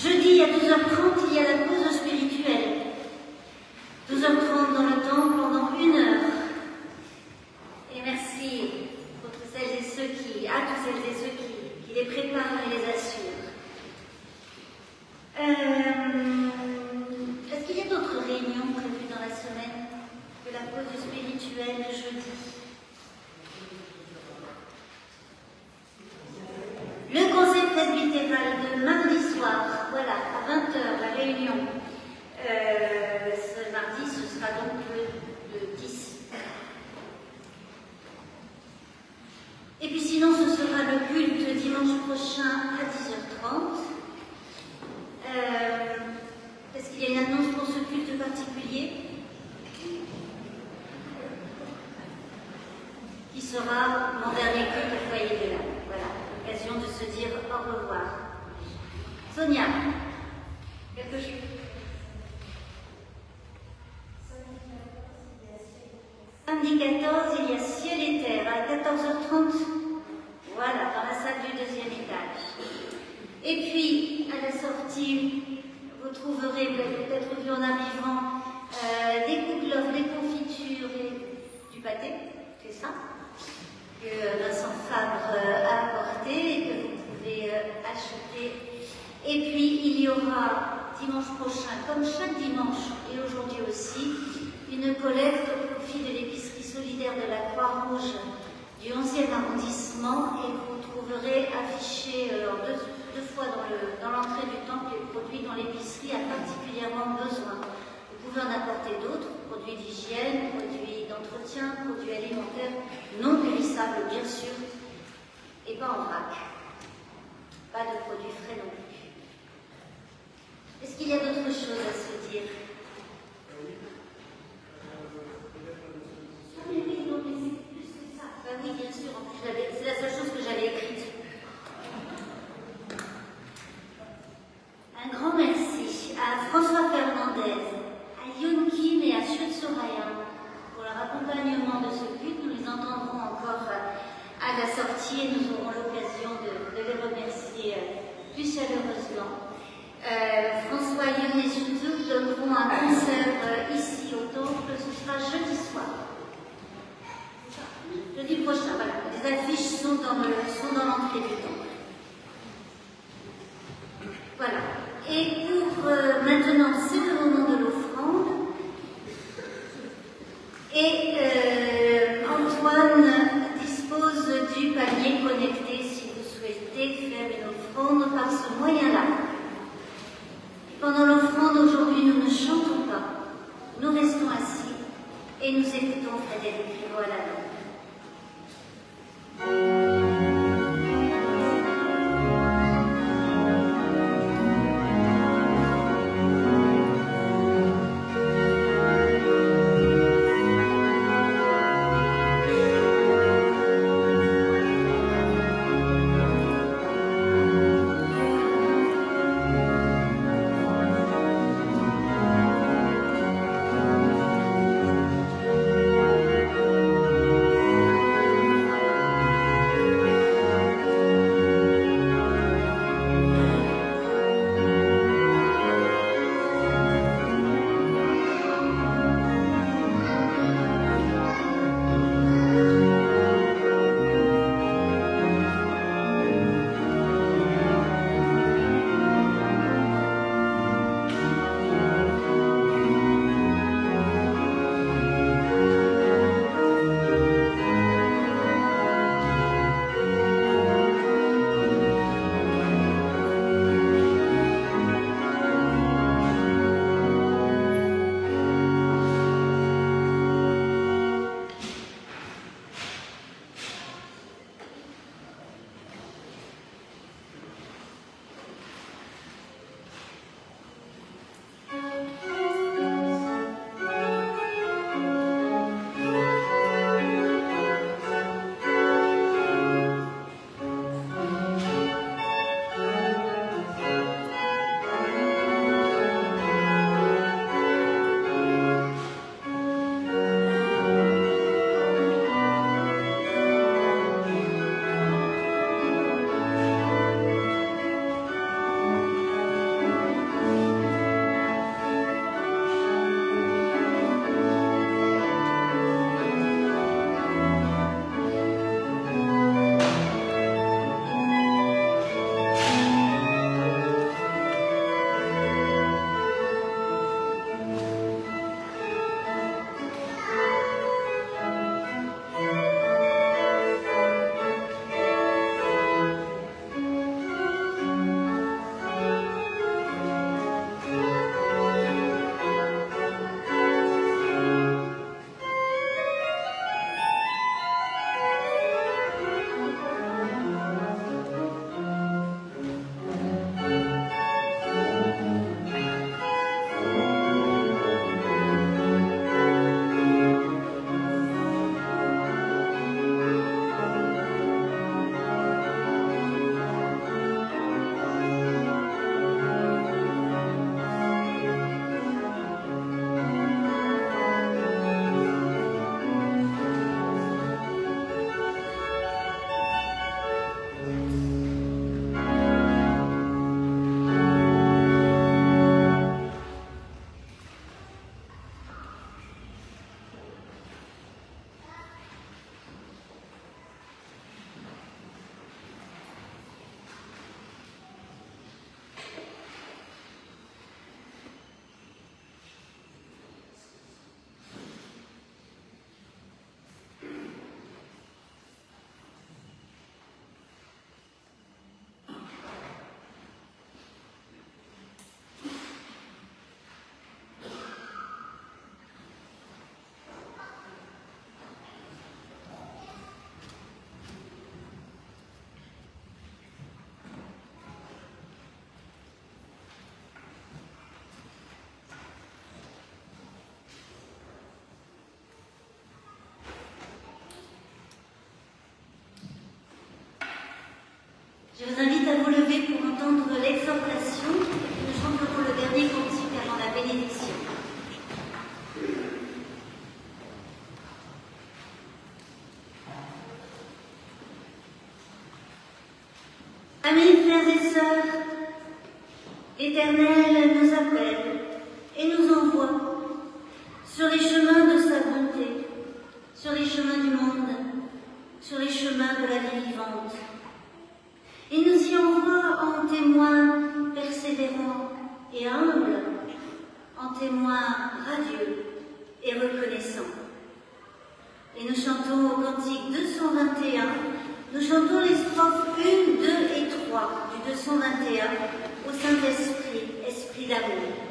Jeudi à 12h30, il y a la pause spirituelle. 12h30 dans le temple pendant 1 heure. Et merci pour toutes celles et ceux qui les préparent et les assurent. Est-ce qu'il y a d'autres réunions prévues dans la semaine que la pause spirituelle de jeudi? Le conseil presbytéral de mardi soir, voilà, à 20h, la réunion. Ce mardi, ce sera donc le 10. Et puis sinon, ce sera le culte dimanche prochain à 10h30. Est-ce qu'il y a une annonce pour ce culte particulier qui sera mon dernier culte au foyer de l'âme? Voilà, l'occasion de se dire au revoir. Sonia, quelque chose? Samedi 14, il y a ciel et terre à 14h30. Voilà, dans la salle du 2e étage. Et puis, à la sortie, vous trouverez, vous l'avez peut-être vu en arrivant, des kouglof, des confitures et du pâté, c'est ça, que Vincent Fabre a apporté et que vous pouvez acheter. Et puis, il y aura dimanche prochain, comme chaque dimanche et aujourd'hui aussi, une collecte au profit de l'épicerie solidaire de la Croix-Rouge du 11e arrondissement, et vous trouverez affiché deux fois dans l'entrée du temple les produits dont l'épicerie a particulièrement besoin. Vous pouvez en apporter d'autres, produits d'hygiène, produits d'entretien, produits alimentaires non périssables bien sûr, et pas en vrac. Pas de produits frais non plus. Est-ce qu'il y a d'autres choses à se dire? Oui, non, mais c'est plus que ça. Ben oui, bien sûr, en plus, c'est la seule chose que j'avais écrite. Un grand merci à François Fernandez, à Yoon Kim et à Chut Soraya pour leur accompagnement de ce culte. Nous les entendrons encore à la sortie et nous aurons l'occasion de les remercier plus chaleureusement. François, Yoon et Chut donneront un concert ici au temple, ce sera jeudi soir. Jeudi prochain, voilà. Les affiches sont dans l'entrée du temple. Voilà. Et pour maintenant, c'est le moment de l'offrande. Et Antoine dispose du panier connecté si vous souhaitez faire une offrande par ce moyen-là. Pendant l'offrande, aujourd'hui, nous ne chantons pas. Nous restons assis et nous écoutons Frédéric Rivaux à la langue. l'exhortation, nous chanterons le dernier cantique avant la bénédiction. Amis, frères et sœurs, l'Éternel nous appelle et nous envoie sur les chemins de sa bonté, sur les chemins du monde, sur les chemins de la vie vivante. Il nous y envoie en témoins persévérants et humbles, en témoins radieux et reconnaissants. Et nous chantons au cantique 221, nous chantons les strophes 1, 2 et 3 du 221 au Saint-Esprit, Esprit d'amour.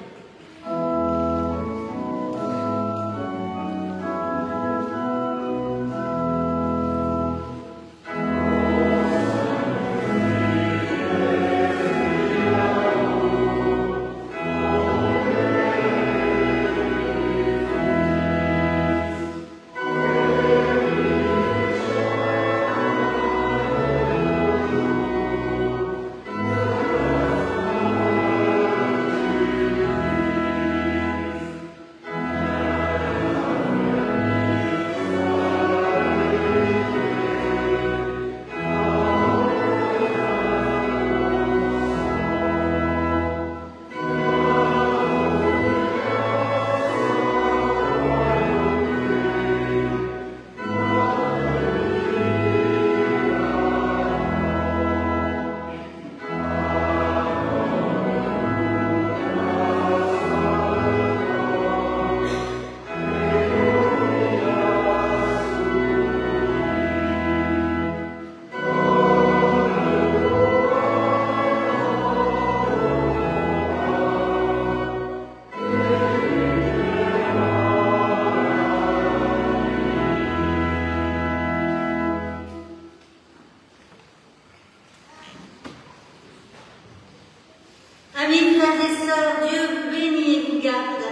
Amis, frères et sœurs, Dieu vous bénit et vous garde.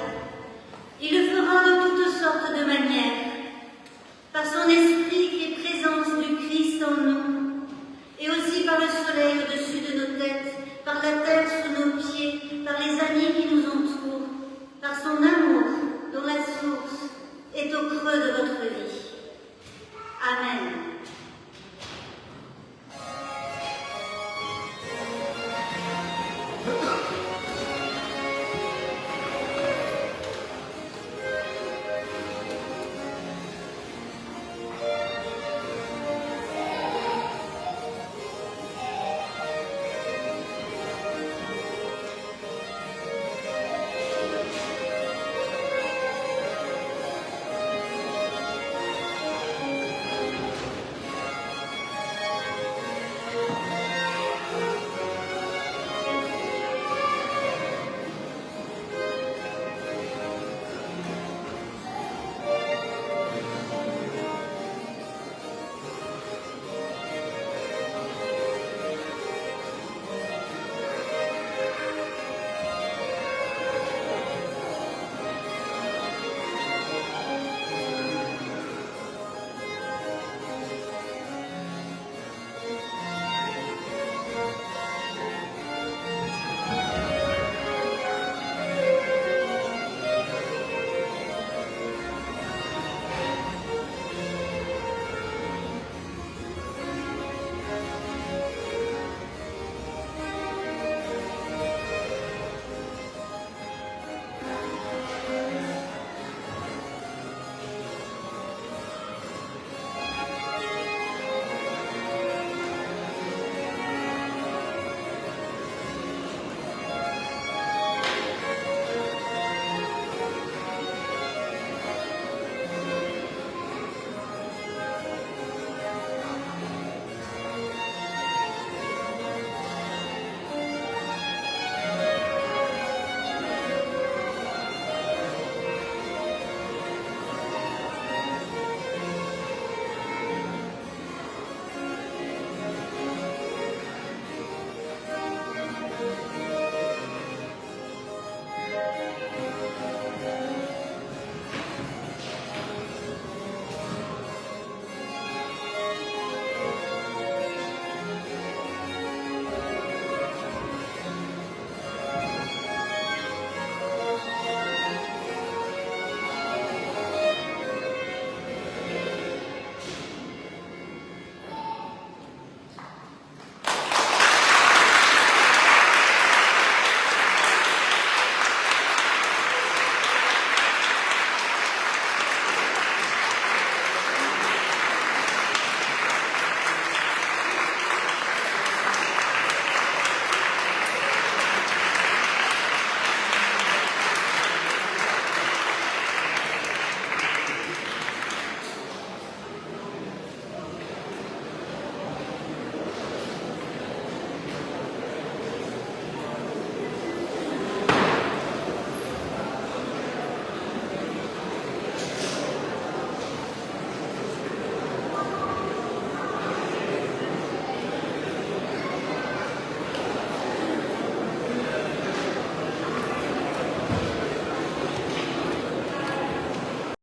Il le fera de toutes sortes de manières, par son esprit qui est présence du Christ en nous, et aussi par le soleil au-dessus de nos têtes, par la terre